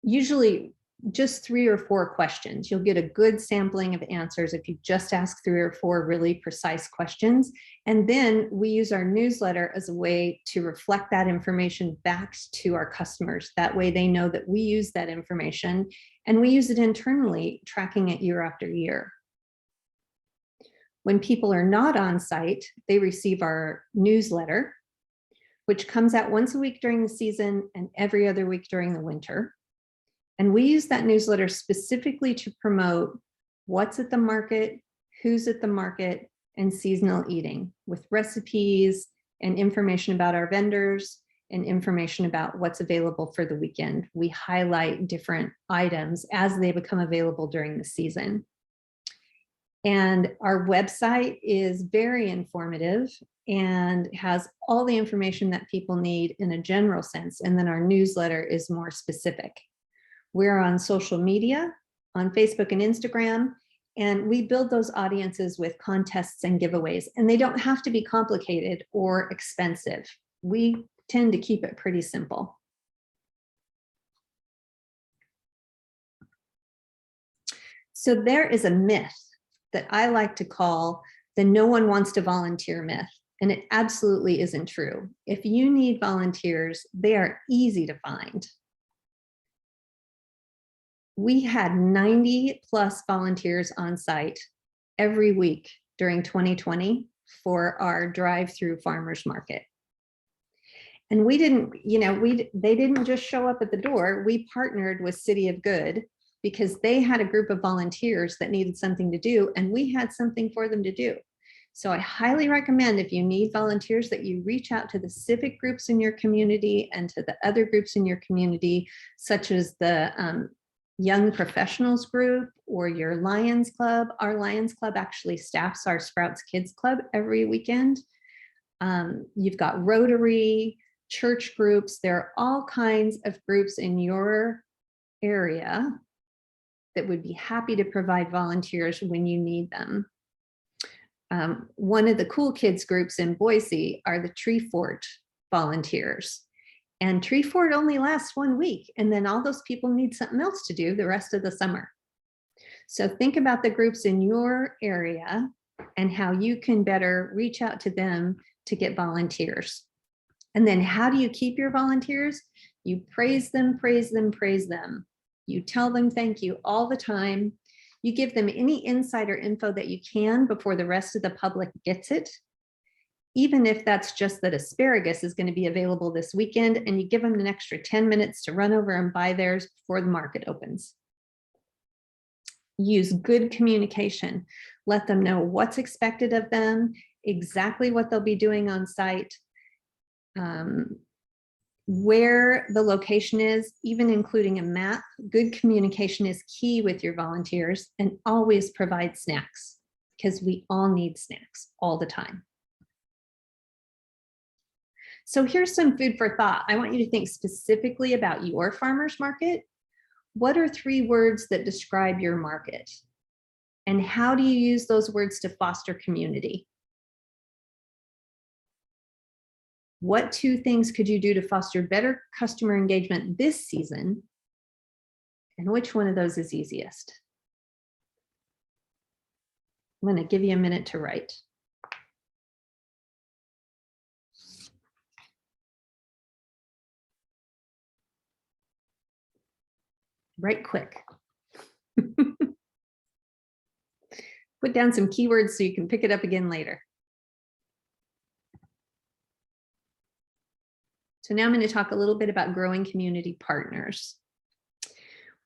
usually just 3 or 4 questions. You'll get a good sampling of answers if you just ask 3 or 4 really precise questions. And then we use our newsletter as a way to reflect that information back to our customers. That way they know that we use that information and we use it internally, tracking it year after year. When people are not on site, they receive our newsletter, which comes out once a week during the season and every other week during the winter. And we use that newsletter specifically to promote what's at the market, who's at the market, and seasonal eating with recipes and information about our vendors and information about what's available for the weekend. We highlight different items as they become available during the season. And our website is very informative and has all the information that people need in a general sense. And then our newsletter is more specific. We're on social media, on Facebook and Instagram, and we build those audiences with contests and giveaways. And they don't have to be complicated or expensive. We tend to keep it pretty simple. So there is a myth that I like to call the no one wants to volunteer myth. And it absolutely isn't true. If you need volunteers, they are easy to find. We had 90+ volunteers on site every week during 2020 for our drive-through farmers market. And we didn't, they didn't just show up at the door. We partnered with City of Good because they had a group of volunteers that needed something to do, and we had something for them to do. So I highly recommend, if you need volunteers, that you reach out to the civic groups in your community and to the other groups in your community, such as the Young Professionals Group or your Lions Club. Our Lions Club actually staffs our Sprouts Kids Club every weekend. You've got Rotary, church groups. There are all kinds of groups in your area that would be happy to provide volunteers when you need them. One of the cool kids groups in Boise are the Tree Fort volunteers. And Tree Fort only lasts 1 week, and then all those people need something else to do the rest of the summer. So think about the groups in your area and how you can better reach out to them to get volunteers. And then how do you keep your volunteers? You praise them, praise them, praise them. You tell them thank you all the time. You give them any insider info that you can before the rest of the public gets it. Even if that's just that asparagus is going to be available this weekend, and you give them an extra 10 minutes to run over and buy theirs before the market opens. Use good communication. Let them know what's expected of them, exactly what they'll be doing on site. where the location is, even including a map. Good communication is key with your volunteers, and always provide snacks, because we all need snacks all the time. So here's some food for thought. I want you to think specifically about your farmer's market. What are 3 words that describe your market? And how do you use those words to foster community? What 2 things could you do to foster better customer engagement this season? And which one of those is easiest? I'm going to give you a minute to write. Write quick. Put down some keywords so you can pick it up again later. So now I'm going to talk a little bit about growing community partners.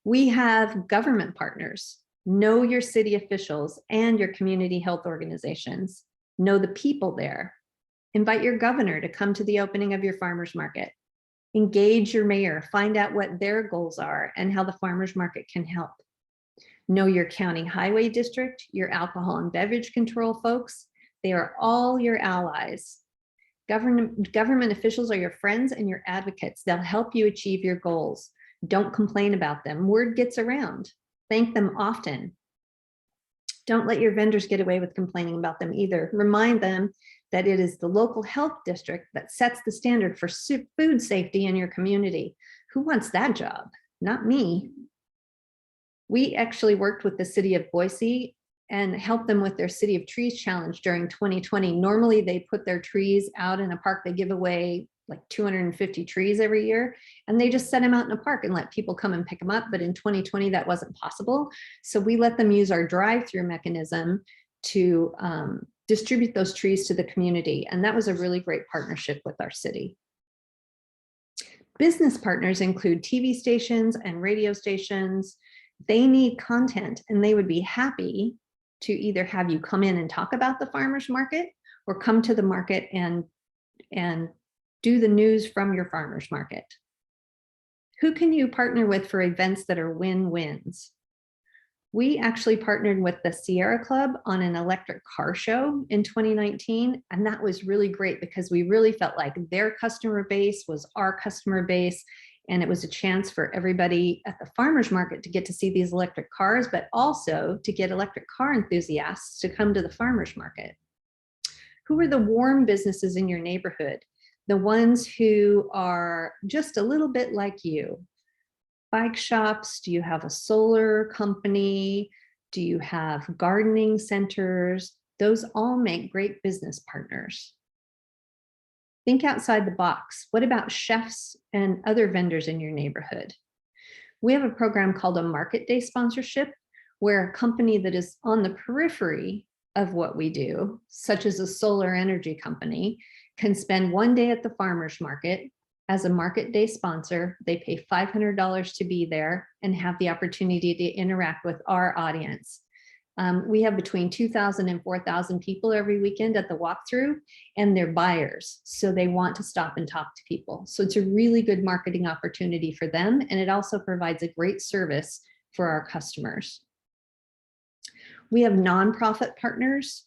We have government partners. Know your city officials and your community health organizations. Know the people there. Invite your governor to come to the opening of your farmers market. Engage your mayor, find out what their goals are and how the farmers market can help. Know your county highway district, your alcohol and beverage control folks. They are all your allies. Government officials are your friends and your advocates. They'll help you achieve your goals. Don't complain about them. Word gets around. Thank them often. Don't let your vendors get away with complaining about them either. Remind them that it is the local health district that sets the standard for food safety in your community. Who wants that job? Not me. We actually worked with the city of Boise and helped them with their City of Trees challenge during 2020. Normally they put their trees out in a park. They give away like 250 trees every year, and they just set them out in a park and let people come and pick them up. But in 2020, that wasn't possible. So we let them use our drive-through mechanism to distribute those trees to the community. And that was a really great partnership with our city. Business partners include TV stations and radio stations. They need content, and they would be happy to either have you come in and talk about the farmers market or come to the market and do the news from your farmers market. Who can you partner with for events that are win-wins? We actually partnered with the Sierra Club on an electric car show in 2019, and that was really great because we really felt like their customer base was our customer base, and it was a chance for everybody at the farmers market to get to see these electric cars, but also to get electric car enthusiasts to come to the farmers market. Who are the warm businesses in your neighborhood? The ones who are just a little bit like you. Bike shops, do you have a solar company? Do you have gardening centers? Those all make great business partners. Think outside the box. What about chefs and other vendors in your neighborhood? We have a program called a Market Day sponsorship, where a company that is on the periphery of what we do, such as a solar energy company, can spend one day at the farmers market as a Market Day sponsor. They pay $500 to be there and have the opportunity to interact with our audience. We have between 2,000 and 4,000 people every weekend at the walkthrough, and they're buyers. So they want to stop and talk to people. So it's a really good marketing opportunity for them. And it also provides a great service for our customers. We have nonprofit partners,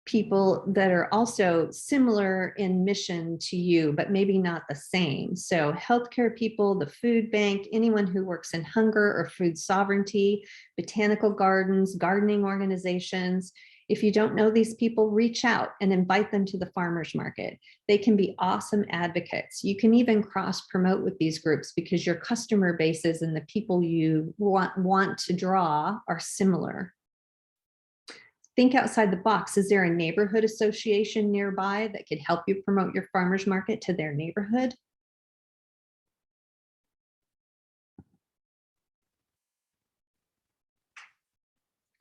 people that are also similar in mission to you, but maybe not the same. So healthcare people, the food bank, anyone who works in hunger or food sovereignty, botanical gardens, gardening organizations. If you don't know these people, reach out and invite them to the farmers market. They can be awesome advocates. You can even cross promote with these groups because your customer bases and the people you want to draw are similar. Think outside the box. Is there a neighborhood association nearby that could help you promote your farmers market to their neighborhood?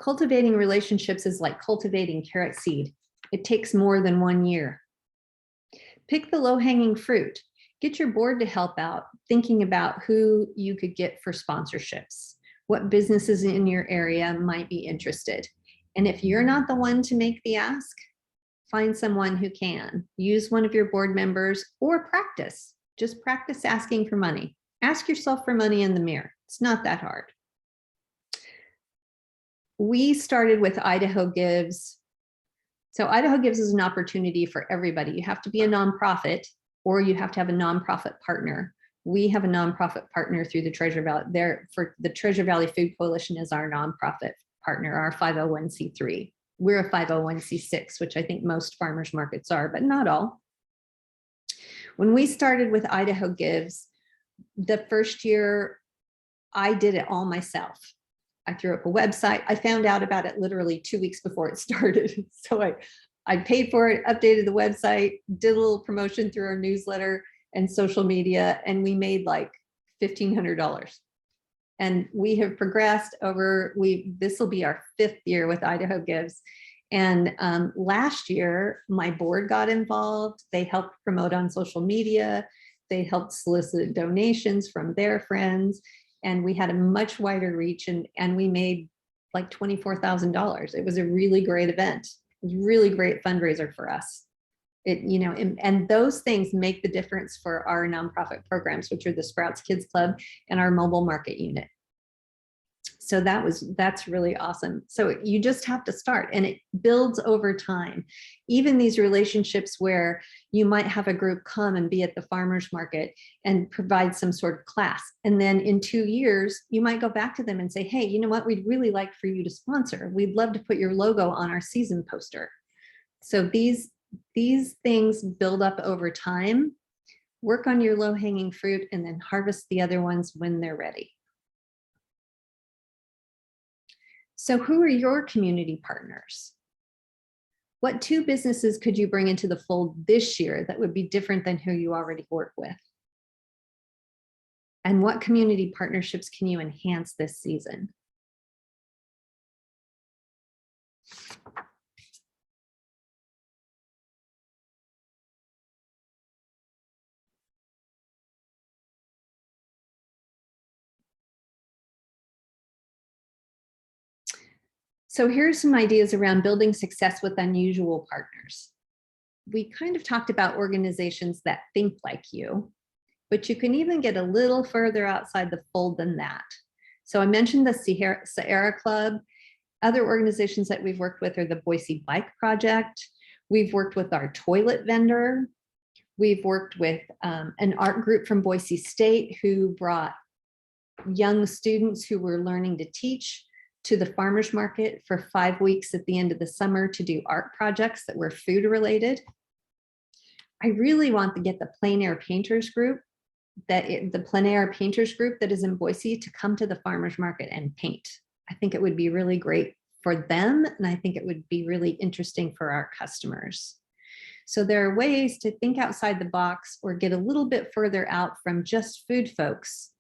Cultivating relationships is like cultivating carrot seed. It takes more than 1 year. Pick the low-hanging fruit. Get your board to help out, thinking about who you could get for sponsorships. What businesses in your area might be interested. And if you're not the one to make the ask, find someone who can. Use one of your board members or practice. Just practice asking for money. Ask yourself for money in the mirror. It's not that hard. We started with Idaho Gives. So Idaho Gives is an opportunity for everybody. You have to be a nonprofit or you have to have a nonprofit partner. We have a nonprofit partner through the Treasure Valley. For the Treasure Valley Food Coalition is our nonprofit partner, our 501c3. We're a 501c6, which I think most farmers markets are, but not all. When we started with Idaho Gives, the first year I did it all myself. I threw up a website. I found out about it literally 2 weeks before it started. So I paid for it, updated the website, did a little promotion through our newsletter and social media, and we made like $1,500. And we have progressed over, this will be our 5th year with Idaho Gives. And last year, my board got involved. They helped promote on social media. They helped solicit donations from their friends. And we had a much wider reach, and we made like $24,000. It was a really great event. It was a really great fundraiser for us. And those things make the difference for our nonprofit programs, which are the Sprouts Kids Club and our mobile market unit. So that's really awesome. So you just have to start, and it builds over time. Even these relationships where you might have a group come and be at the farmer's market and provide some sort of class. And then in 2 years, you might go back to them and say, hey, you know what, we'd really like for you to sponsor. We'd love to put your logo on our season poster. So these things build up over time. Work on your low-hanging fruit and then harvest the other ones when they're ready. So who are your community partners? What 2 businesses could you bring into the fold this year that would be different than who you already work with? And what community partnerships can you enhance this season? So here's some ideas around building success with unusual partners. We kind of talked about organizations that think like you, but you can even get a little further outside the fold than that. So I mentioned the Sierra Club. Other organizations that we've worked with are the Boise Bike Project. We've worked with our toilet vendor. We've worked with an art group from Boise State who brought young students who were learning to teach to the farmers market for 5 weeks at the end of the summer to do art projects that were food related. I really want to get the plein air painters group, the plein air painters group that is in Boise to come to the farmers market and paint. I think it would be really great for them, and I think it would be really interesting for our customers. So there are ways to think outside the box or get a little bit further out from just food folks.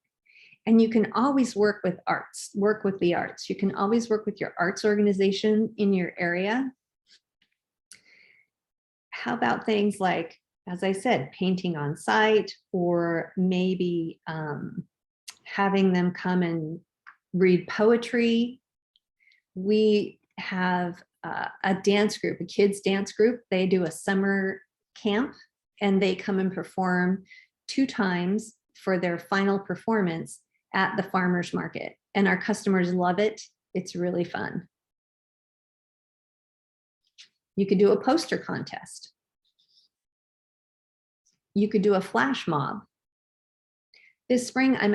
And you can always work with arts, work with the arts. You can always work with your arts organization in your area. How about things like, as I said, painting on site, or maybe having them come and read poetry. We have a dance group, a kids dance group. They do a summer camp and they come and perform 2 times for their final performance at the farmers market, and our customers love it. It's really fun. You could do a poster contest. You could do a flash mob. This spring, I'm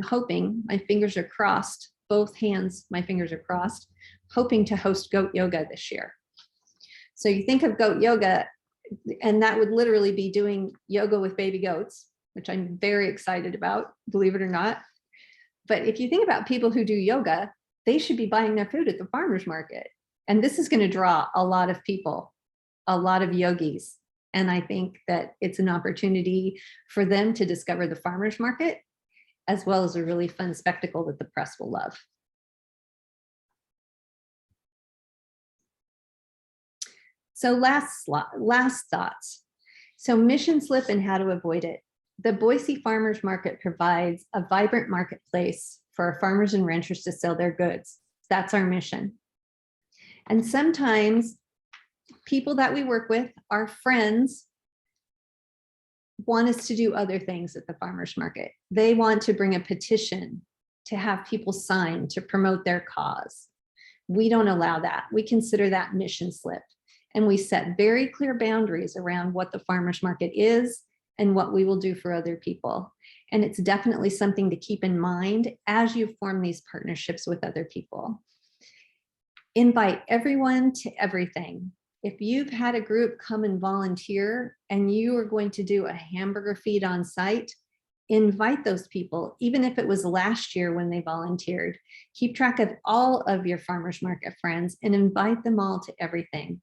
hoping, my fingers are crossed, both hands, my fingers are crossed, hoping to host goat yoga this year. So you think of goat yoga, and that would literally be doing yoga with baby goats, which I'm very excited about, believe it or not. But if you think about people who do yoga, they should be buying their food at the farmer's market. And this is going to draw a lot of people, a lot of yogis. And I think that it's an opportunity for them to discover the farmer's market, as well as a really fun spectacle that the press will love. So last thoughts. So mission slip and how to avoid it. The Boise Farmers Market provides a vibrant marketplace for our farmers and ranchers to sell their goods. That's our mission. And sometimes people that we work with, our friends, want us to do other things at the farmers market. They want to bring a petition to have people sign to promote their cause. We don't allow that. We consider that mission slip. And we set very clear boundaries around what the farmers market is and what we will do for other people. And it's definitely something to keep in mind as you form these partnerships with other people. Invite everyone to everything. If you've had a group come and volunteer and you are going to do a hamburger feed on site, invite those people, even if it was last year when they volunteered. Keep track of all of your farmers market friends and invite them all to everything.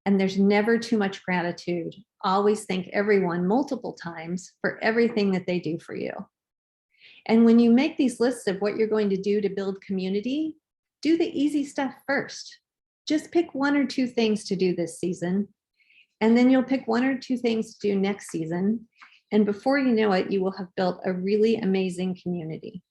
And there's never too much gratitude. Always thank everyone multiple times for everything that they do for you. And when you make these lists of what you're going to do to build community, do the easy stuff first. Just pick 1 or 2 things to do this season, and then you'll pick 1 or 2 things to do next season. And before you know it, you will have built a really amazing community.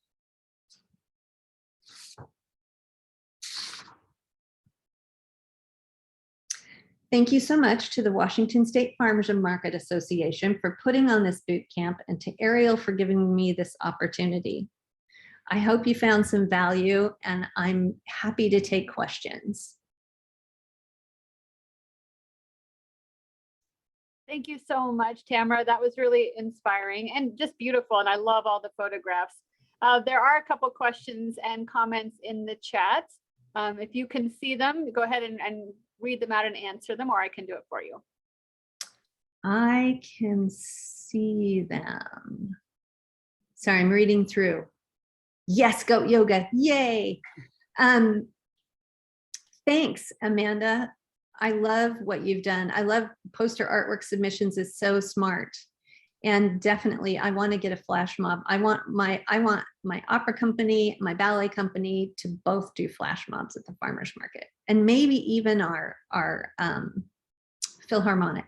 Thank you so much to the Washington State Farmers and Market Association for putting on this boot camp, and to Ariel for giving me this opportunity. I hope you found some value, and I'm happy to take questions. Thank you so much, Tamara. That was really inspiring and just beautiful. And I love all the photographs. There are a couple questions and comments in the chat. If you can see them, go ahead and read them out and answer them, or I can do it for you. I can see them. Sorry, I'm reading through. Yes, goat yoga, yay. Thanks, Amanda. I love what you've done. I love poster artwork submissions, is so smart. And definitely, I want to get a flash mob. I want my opera company, my ballet company to both do flash mobs at the farmers market, and maybe even our Philharmonic.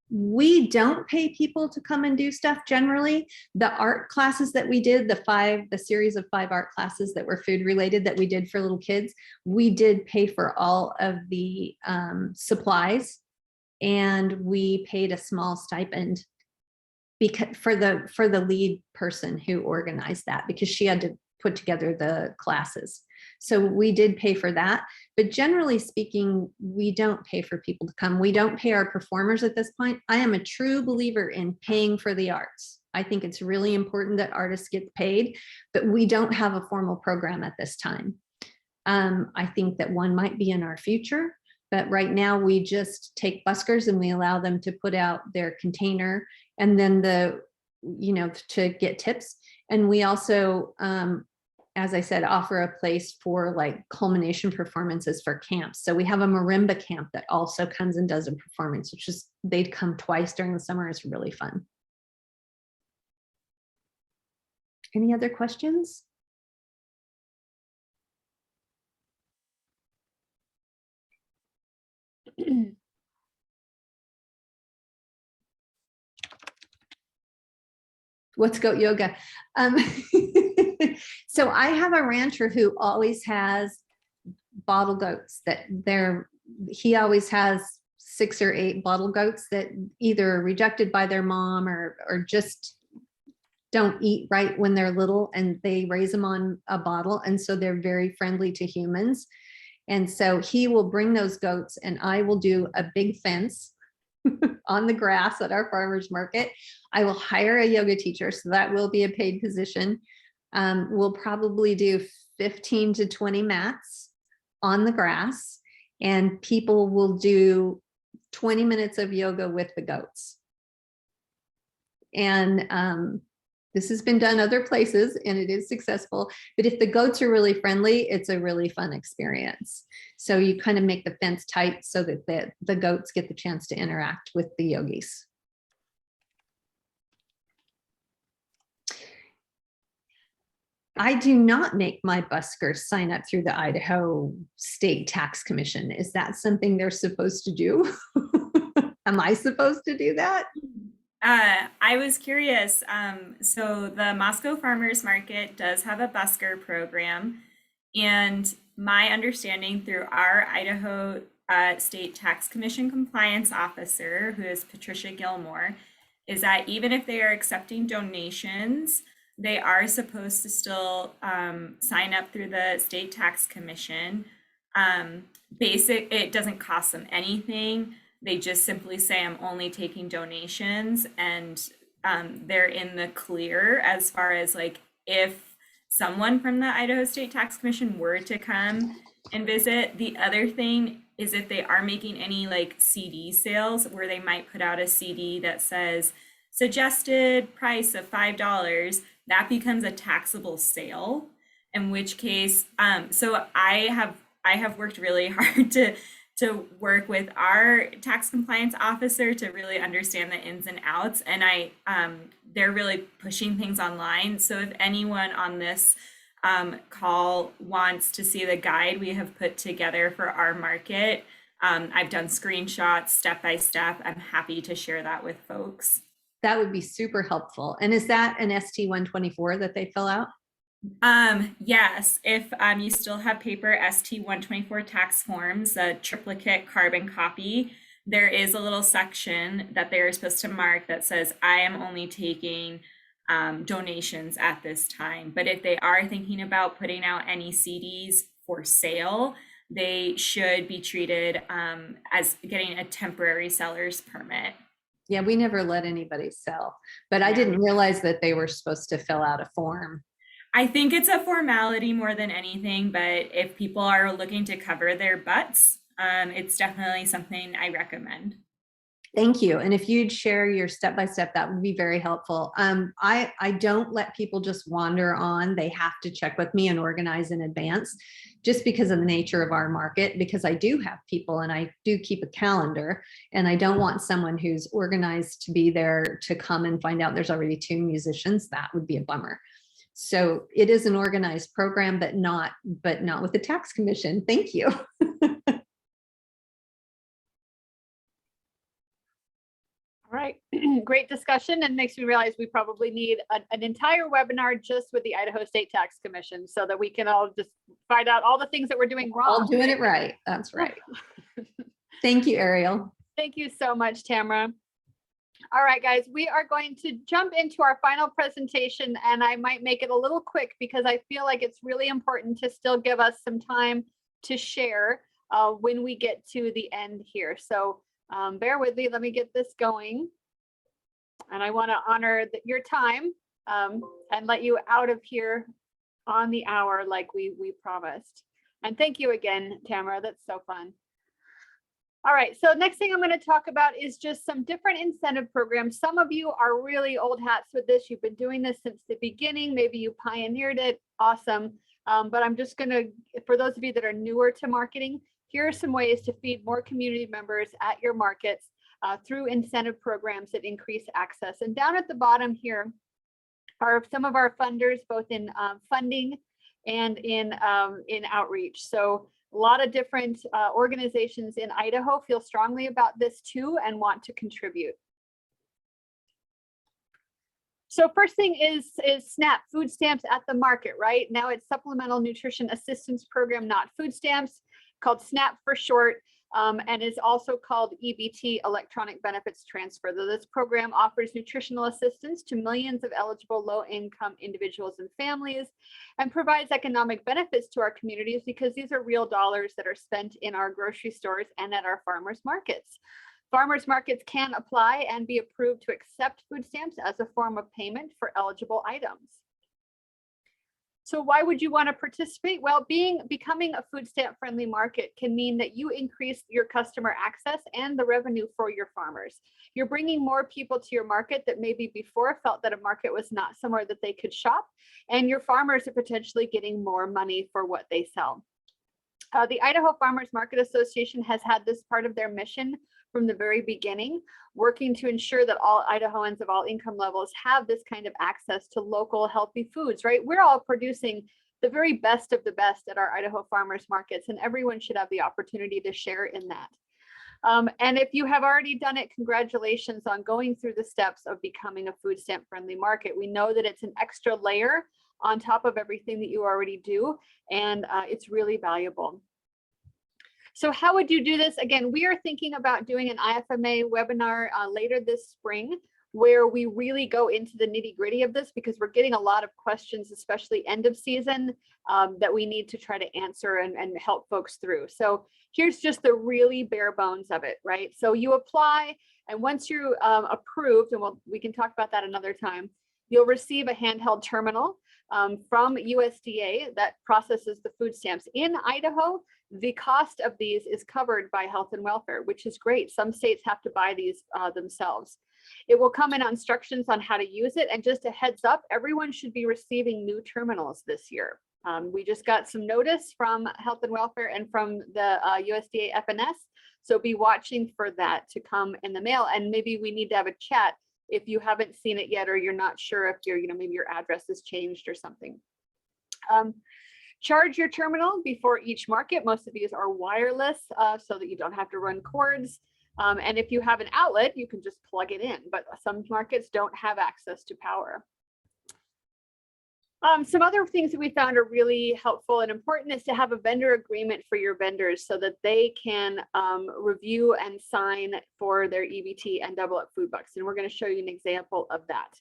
We don't pay people to come and do stuff generally. The art classes that we did, the series of 5 art classes that were food related that we did for little kids, we did pay for all of the supplies, and we paid a small stipend because for the lead person who organized that, because she had to put together the classes. So we did pay for that, but generally speaking, we don't pay for people to come. We don't pay our performers at this point. I am a true believer in paying for the arts. I think it's really important that artists get paid, but we don't have a formal program at this time. I think that one might be in our future, but right now we just take buskers and we allow them to put out their container, and then to get tips. And we also, as I said, offer a place for like culmination performances for camps. So we have a marimba camp that also comes and does a performance, which is, they'd come twice during the summer. It's really fun. Any other questions? What's goat yoga? So I have a rancher who always has bottle goats he always has 6 or 8 bottle goats that either are rejected by their mom or just don't eat right when they're little, and they raise them on a bottle. And so they're very friendly to humans. And so he will bring those goats, and I will do a big fence on the grass at our farmers market. I will hire a yoga teacher, so that will be a paid position. We'll probably do 15 to 20 mats on the grass, and people will do 20 minutes of yoga with the goats. And this has been done other places and it is successful, but if the goats are really friendly, it's a really fun experience. So you kind of make the fence tight so that the goats get the chance to interact with the yogis. I do not make my buskers sign up through the Idaho State Tax Commission. Is that something they're supposed to do? Am I supposed to do that? I was curious. So the Moscow Farmers Market does have a busker program, and my understanding through our Idaho State Tax Commission compliance officer, who is Patricia Gilmore, is that even if they are accepting donations, they are supposed to still sign up through the State Tax Commission. It doesn't cost them anything. They just simply say, I'm only taking donations, and they're in the clear as far as like, if someone from the Idaho State Tax Commission were to come and visit. The other thing is if they are making any like CD sales where they might put out a CD that says suggested price of $5, that becomes a taxable sale, in which case, so I have worked really hard to work with our tax compliance officer to really understand the ins and outs. And they're really pushing things online. So if anyone on this call wants to see the guide we have put together for our market, I've done screenshots step by step. I'm happy to share that with folks. That would be super helpful. And is that an ST-124 that they fill out? Yes, if you still have paper ST-124 tax forms, a triplicate carbon copy, there is a little section that they're supposed to mark that says, I am only taking donations at this time. But if they are thinking about putting out any CDs for sale, they should be treated as getting a temporary seller's permit. Yeah, we never let anybody sell, but I didn't realize that they were supposed to fill out a form. I think it's a formality more than anything, but if people are looking to cover their butts, it's definitely something I recommend. Thank you. And if you'd share your step-by-step, that would be very helpful. I don't let people just wander on. They have to check with me and organize in advance, just because of the nature of our market, because I do have people and I do keep a calendar, and I don't want someone who's organized to be there to come and find out there's already 2 musicians. That would be a bummer. So it is an organized program, but not with the tax commission. Thank you. All right, great discussion, and makes me realize we probably need an entire webinar just with the Idaho State Tax Commission so that we can all just find out all the things that we're doing wrong. All doing it right. That's right. Thank you, Ariel. Thank you so much, Tamara. All right, guys, we are going to jump into our final presentation, and I might make it a little quick because I feel like it's really important to still give us some time to share when we get to the end here. So bear with me, let me get this going. And I want to honor your time and let you out of here on the hour like we promised. And thank you again, Tamara, that's so fun. All right, so next thing I'm going to talk about is just some different incentive programs. Some of you are really old hats with this. You've been doing this since the beginning. Maybe you pioneered it. Awesome. But I'm just going to, for those of you that are newer to marketing, here are some ways to feed more community members at your markets through incentive programs that increase access. And down at the bottom here are some of our funders, both in funding and in outreach. So a lot of different organizations in Idaho feel strongly about this too and want to contribute. So first thing is SNAP, food stamps at the market, right? Now it's Supplemental Nutrition Assistance Program, not food stamps, called SNAP for short, and is also called EBT, Electronic Benefits Transfer. This program offers nutritional assistance to millions of eligible low-income individuals and families, and provides economic benefits to our communities because these are real dollars that are spent in our grocery stores and at our farmers markets. Farmers markets can apply and be approved to accept food stamps as a form of payment for eligible items. So why would you want to participate? Well, becoming a food stamp friendly market can mean that you increase your customer access and the revenue for your farmers. You're bringing more people to your market that maybe before felt that a market was not somewhere that they could shop, and your farmers are potentially getting more money for what they sell. The Idaho Farmers Market Association has had this part of their mission from the very beginning, working to ensure that all Idahoans of all income levels have this kind of access to local healthy foods, right? We're all producing the very best of the best at our Idaho farmers markets, and everyone should have the opportunity to share in that. And if you have already done it, congratulations on going through the steps of becoming a food stamp friendly market. We know that it's an extra layer on top of everything that you already do, and it's really valuable. So how would you do this? Again, we are thinking about doing an IFMA webinar later this spring, where we really go into the nitty gritty of this, because we're getting a lot of questions, especially end of season, that we need to try to answer and help folks through. So here's just the really bare bones of it, right? So you apply, and once you're approved, and we can talk about that another time, you'll receive a handheld terminal from USDA that processes the food stamps. In Idaho, the cost of these is covered by health and welfare, which is great. Some states have to buy these themselves. It will come in instructions on how to use it. And just a heads up, everyone should be receiving new terminals this year. We just got some notice from health and welfare and from the USDA FNS. So be watching for that to come in the mail. And maybe we need to have a chat if you haven't seen it yet, or you're not sure if maybe your address has changed or something. Charge your terminal before each market. Most of these are wireless, so that you don't have to run cords. And if you have an outlet, you can just plug it in, but some markets don't have access to power. Some other things that we found are really helpful and important is to have a vendor agreement for your vendors so that they can review and sign for their EBT and double up food bucks. And we're going to show you an example of that.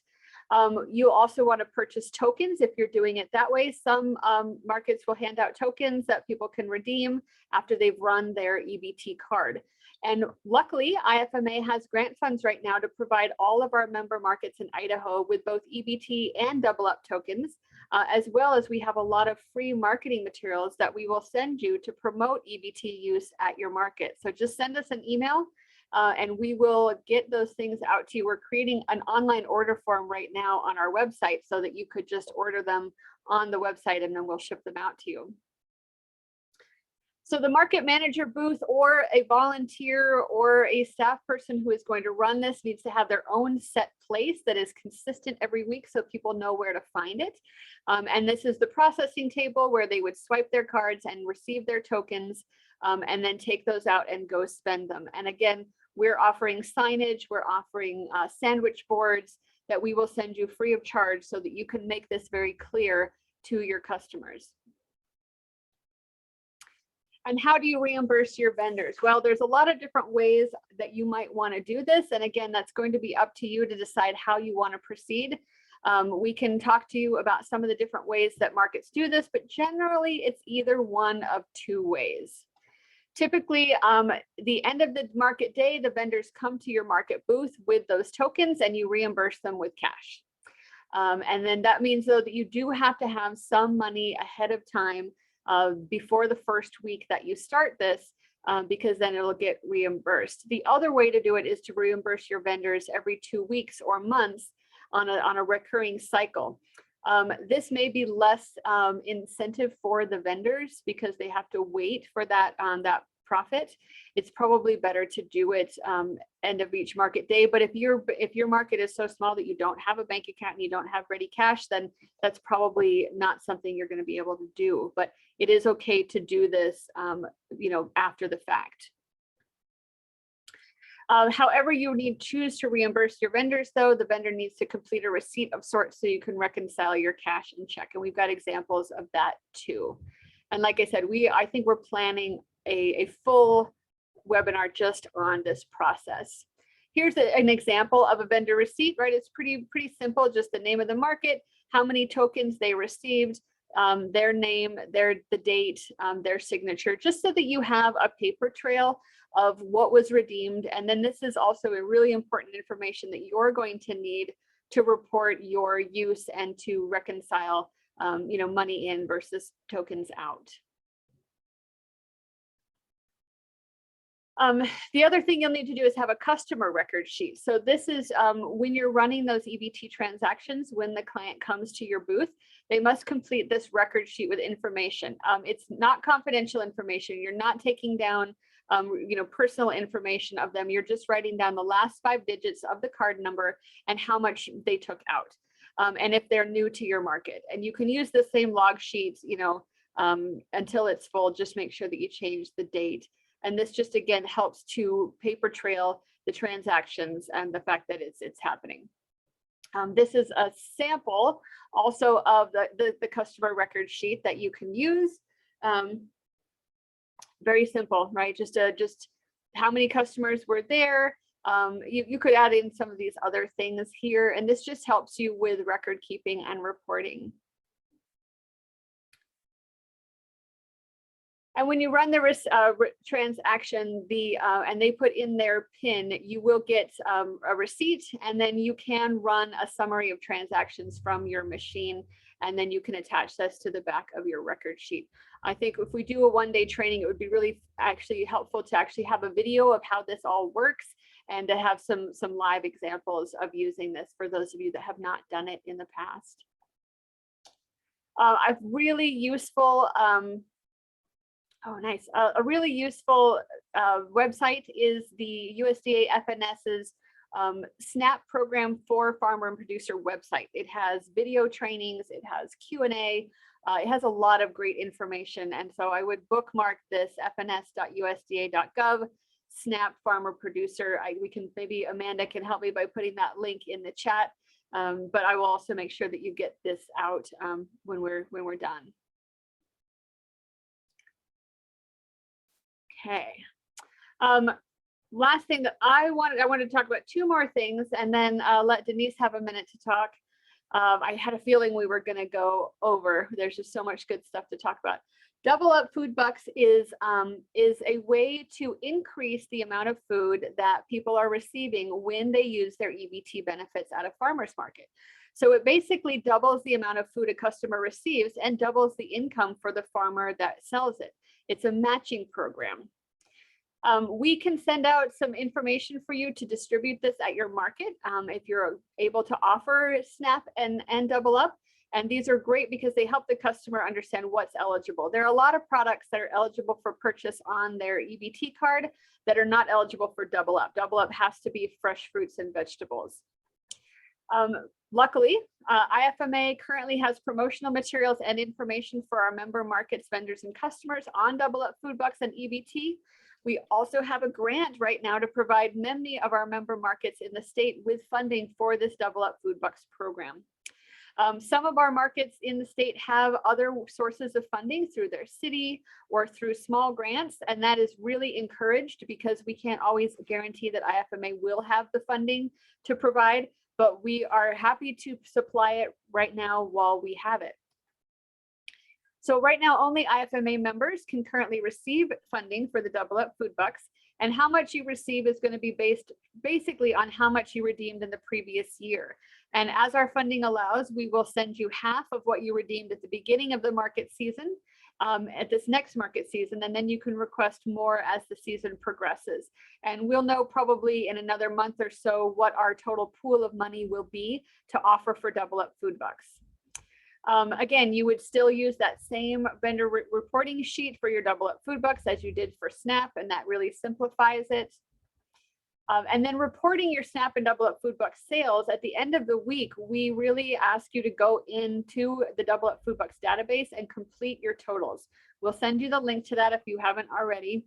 You also want to purchase tokens if you're doing it that way. Some markets will hand out tokens that people can redeem after they've run their EBT card. And luckily, IFMA has grant funds right now to provide all of our member markets in Idaho with both EBT and double up tokens, as well as we have a lot of free marketing materials that we will send you to promote EBT use at your market. So just send us an email and we will get those things out to you. We're creating an online order form right now on our website so that you could just order them on the website and then we'll ship them out to you. So the market manager booth or a volunteer or a staff person who is going to run this needs to have their own set place that is consistent every week so people know where to find it. And this is the processing table where they would swipe their cards and receive their tokens and then take those out and go spend them. And again, we're offering signage, we're offering sandwich boards that we will send you free of charge so that you can make this very clear to your customers. And how do you reimburse your vendors? Well, there's a lot of different ways that you might want to do this. And again, that's going to be up to you to decide how you want to proceed. We can talk to you about some of the different ways that markets do this, but generally it's either one of two ways. Typically, the end of the market day, the vendors come to your market booth with those tokens and you reimburse them with cash. And then that means though that you do have to have some money ahead of time before the first week that you start this, because then it'll get reimbursed. The other way to do it is to reimburse your vendors every 2 weeks or months on a recurring cycle. This may be less incentive for the vendors because they have to wait for that profit. It's probably better to do it end of each market day. But if your market is so small that you don't have a bank account and you don't have ready cash, then that's probably not something you're going to be able to do. But it is okay to do this, after the fact. However, you need choose to reimburse your vendors, though, the vendor needs to complete a receipt of sorts so you can reconcile your cash and check. And we've got examples of that too. And like I said, I think we're planning a full webinar just on this process. Here's an example of a vendor receipt, right? It's pretty simple, just the name of the market, how many tokens they received, their name, the date, their signature, just so that you have a paper trail of what was redeemed. And then this is also a really important information that you're going to need to report your use and to reconcile money in versus tokens out. The other thing you'll need to do is have a customer record sheet. So this is when you're running those EBT transactions, when the client comes to your booth, they must complete this record sheet with information. It's not confidential information. You're not taking down personal information of them. You're just writing down the last 5 digits of the card number and how much they took out. And if they're new to your market, and you can use the same log sheets, until it's full, just make sure that you change the date. And this just, again, helps to paper trail the transactions and the fact that it's happening. This is a sample also of the customer record sheet that you can use. Very simple, right? Just how many customers were there. You could add in some of these other things here, and this just helps you with record keeping and reporting. And when you run the transaction, and they put in their PIN, you will get a receipt, and then you can run a summary of transactions from your machine, and then you can attach this to the back of your record sheet. I think if we do a one-day training, it would be really actually helpful to actually have a video of how this all works and to have some live examples of using this for those of you that have not done it in the past. A really useful, oh, nice. A really useful website is the USDA FNS's SNAP program for farmer and producer website. It has video trainings, it has Q&A, it has a lot of great information. And so I would bookmark this fns.usda.gov SNAP farmer producer. We can, maybe Amanda can help me by putting that link in the chat. But I will also make sure that you get this out when we're done. Okay. Last thing that I wanted to talk about two more things, and then let Denise have a minute to talk. I had a feeling we were going to go over. There's just so much good stuff to talk about. Double Up Food Bucks is a way to increase the amount of food that people are receiving when they use their EBT benefits at a farmer's market. So it basically doubles the amount of food a customer receives and doubles the income for the farmer that sells it. It's a matching program. We can send out some information for you to distribute this at your market if you're able to offer SNAP and Double Up. And these are great because they help the customer understand what's eligible. There are a lot of products that are eligible for purchase on their EBT card that are not eligible for Double Up. Double Up has to be fresh fruits and vegetables. Luckily, IFMA currently has promotional materials and information for our member markets, vendors, and customers on Double Up Food Bucks and EBT. We also have a grant right now to provide many of our member markets in the state with funding for this Double Up Food Bucks program. Some of our markets in the state have other sources of funding through their city or through small grants, and that is really encouraged because we can't always guarantee that IFMA will have the funding to provide, but we are happy to supply it right now while we have it. So right now, only IFMA members can currently receive funding for the Double Up Food Bucks, and how much you receive is going to be based basically on how much you redeemed in the previous year. And as our funding allows, we will send you half of what you redeemed at the beginning of the market season at this next market season, and then you can request more as the season progresses. And we'll know probably in another month or so what our total pool of money will be to offer for Double Up Food Bucks. Again, you would still use that same vendor reporting sheet for your Double Up Food Bucks as you did for SNAP, and that really simplifies it. And then reporting your SNAP and Double Up Food Bucks sales at the end of the week, we really ask you to go into the Double Up Food Bucks database and complete your totals. We'll send you the link to that if you haven't already.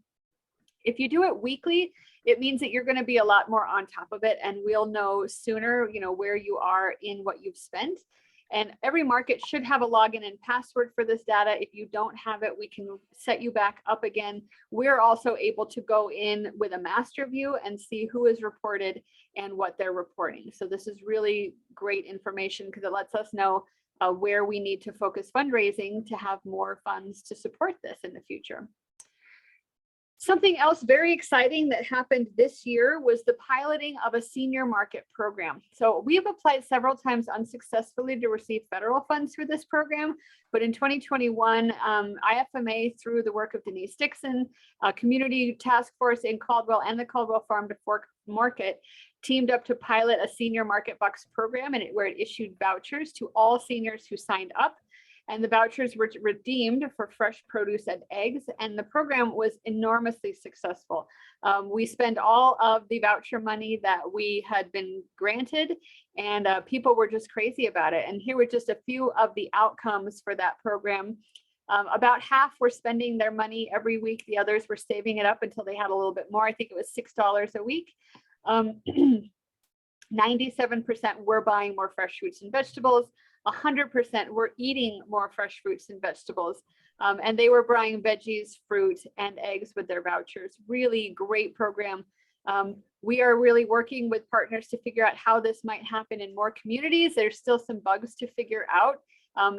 If you do it weekly, it means that you're going to be a lot more on top of it, and we'll know sooner, where you are in what you've spent. And every market should have a login and password for this data. If you don't have it, we can set you back up again. We're also able to go in with a master view and see who is reported and what they're reporting. So this is really great information because it lets us know where we need to focus fundraising to have more funds to support this in the future. Something else very exciting that happened this year was the piloting of a senior market program. So we have applied several times unsuccessfully to receive federal funds for this program, but in 2021, IFMA, through the work of Denise Dixon, a community task force in Caldwell and the Caldwell Farm to Fork Market, teamed up to pilot a senior market box program, and where it issued vouchers to all seniors who signed up. And the vouchers were redeemed for fresh produce and eggs, and the program was enormously successful. We spent all of the voucher money that we had been granted, and people were just crazy about it. And here were just a few of the outcomes for that program. About half were spending their money every week. The others were saving it up until they had a little bit more. I think it was $6 a week. 97% were buying more fresh fruits and vegetables. 100% were eating more fresh fruits and vegetables. And they were buying veggies, fruit, and eggs with their vouchers. Really great program. We are really working with partners to figure out how this might happen in more communities. There's still some bugs to figure out.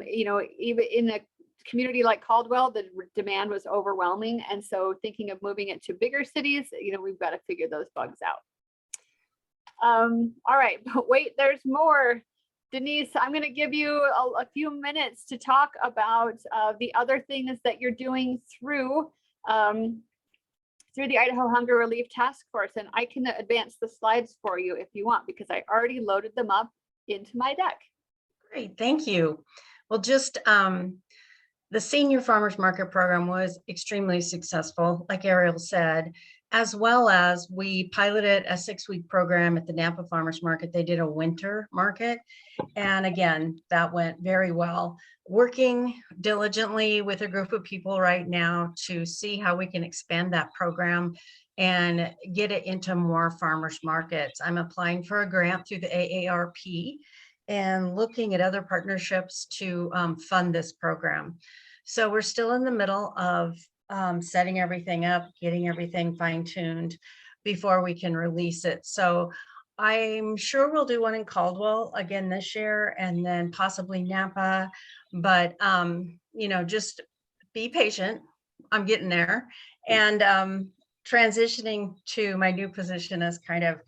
You know, even in a community like Caldwell, the demand was overwhelming. And so thinking of moving it to bigger cities, you know, we've got to figure those bugs out. All right, but wait, there's more. Denise, I'm going to give you a few minutes to talk about the other things that you're doing through the Idaho Hunger Relief Task Force. And I can advance the slides for you if you want, because I already loaded them up into my deck. Great, thank you. Well, just the Senior Farmers Market Program was extremely successful, like Ariel said, as well as we piloted a 6-week program at the Napa Farmers Market. They did a winter market. And again, that went very well. Working diligently with a group of people right now to see how we can expand that program and get it into more farmers markets. I'm applying for a grant through the AARP and looking at other partnerships to fund this program. So we're still in the middle of setting everything up, getting everything fine-tuned before we can release it. So I'm sure we'll do one in Caldwell again this year, and then possibly Napa. But you know, just be patient. I'm getting there, and transitioning to my new position has kind of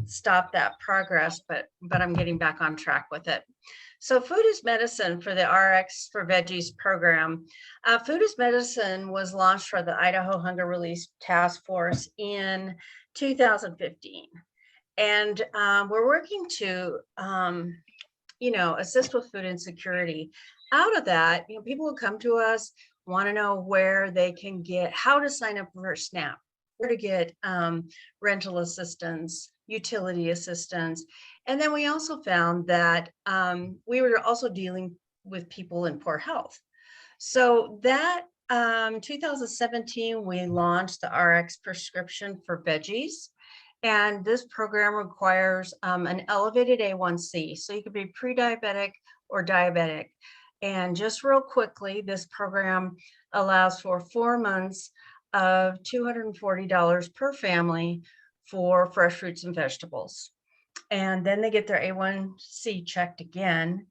stopped that progress, but I'm getting back on track with it. So Food is Medicine for the RX for Veggies program. Food is Medicine was launched for the Idaho Hunger Relief Task Force in 2015. And we're working to, you know, assist with food insecurity. Out of that, you know, people will come to us, want to know where they can get, how to sign up for SNAP, where to get rental assistance, utility assistance. And then we also found that we were also dealing with people in poor health. So that 2017, we launched the RX prescription for veggies. And this program requires an elevated A1C. So you could be pre-diabetic or diabetic. And just real quickly, this program allows for 4 months of $240 per family for fresh fruits and vegetables. And then they get their A1C checked again.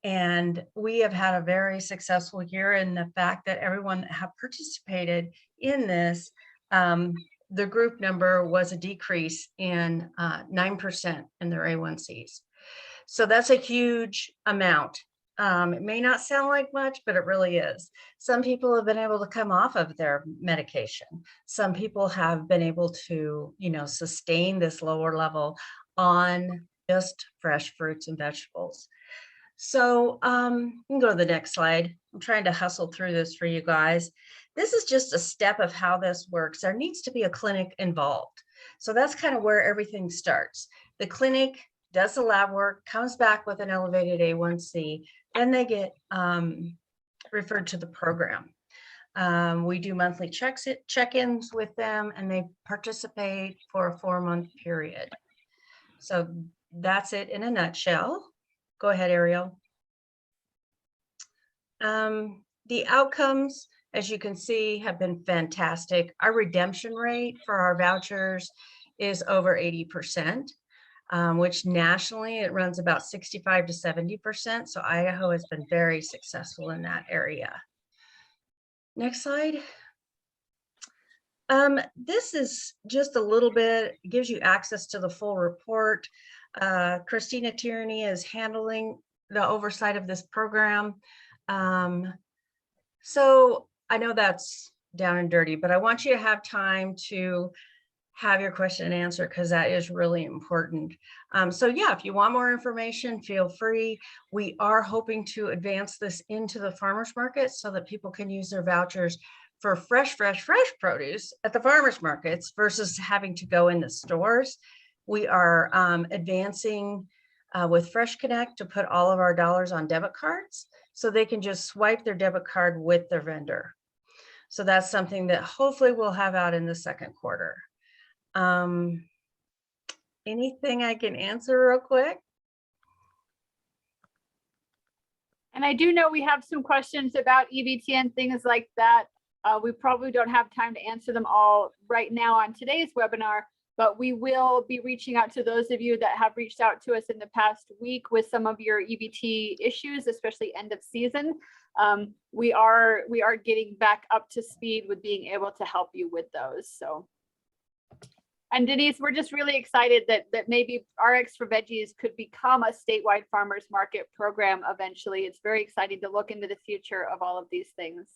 And we have had a very successful year in the fact that everyone that have participated in this, the group number was a decrease in 9% in their A1Cs. So that's a huge amount. It may not sound like much, but it really is. Some people have been able to come off of their medication. Some people have been able to, you know, sustain this lower level on just fresh fruits and vegetables. So you can go to the next slide. I'm trying to hustle through this for you guys. This is just a step of how this works. There needs to be a clinic involved. So that's kind of where everything starts. The clinic does the lab work, comes back with an elevated A1C, then they get referred to the program. We do monthly check-ins with them, and they participate for a 4-month period. So that's it in a nutshell. Go ahead, Ariel. The outcomes, as you can see, have been fantastic. Our redemption rate for our vouchers is over 80%, which nationally it runs about 65 to 70%. So Idaho has been very successful in that area. Next slide. This is just a little bit, gives you access to the full report. Christina Tierney is handling the oversight of this program. So I know that's down and dirty, but I want you to have time to have your question and answer, because that is really important. So yeah, if you want more information, feel free. We are hoping to advance this into the farmers market so that people can use their vouchers for fresh produce at the farmers markets versus having to go in the stores. We are advancing with Fresh Connect to put all of our dollars on debit cards so they can just swipe their debit card with their vendor. So that's something that hopefully we'll have out in the second quarter. Anything I can answer real quick? And I do know we have some questions about EBT and things like that. We probably don't have time to answer them all right now on today's webinar, but we will be reaching out to those of you that have reached out to us in the past week with some of your EBT issues, especially end of season. We are getting back up to speed with being able to help you with those. So, and Denise, we're just really excited that maybe RX for Veggies could become a statewide farmers market program eventually. It's very exciting to look into the future of all of these things.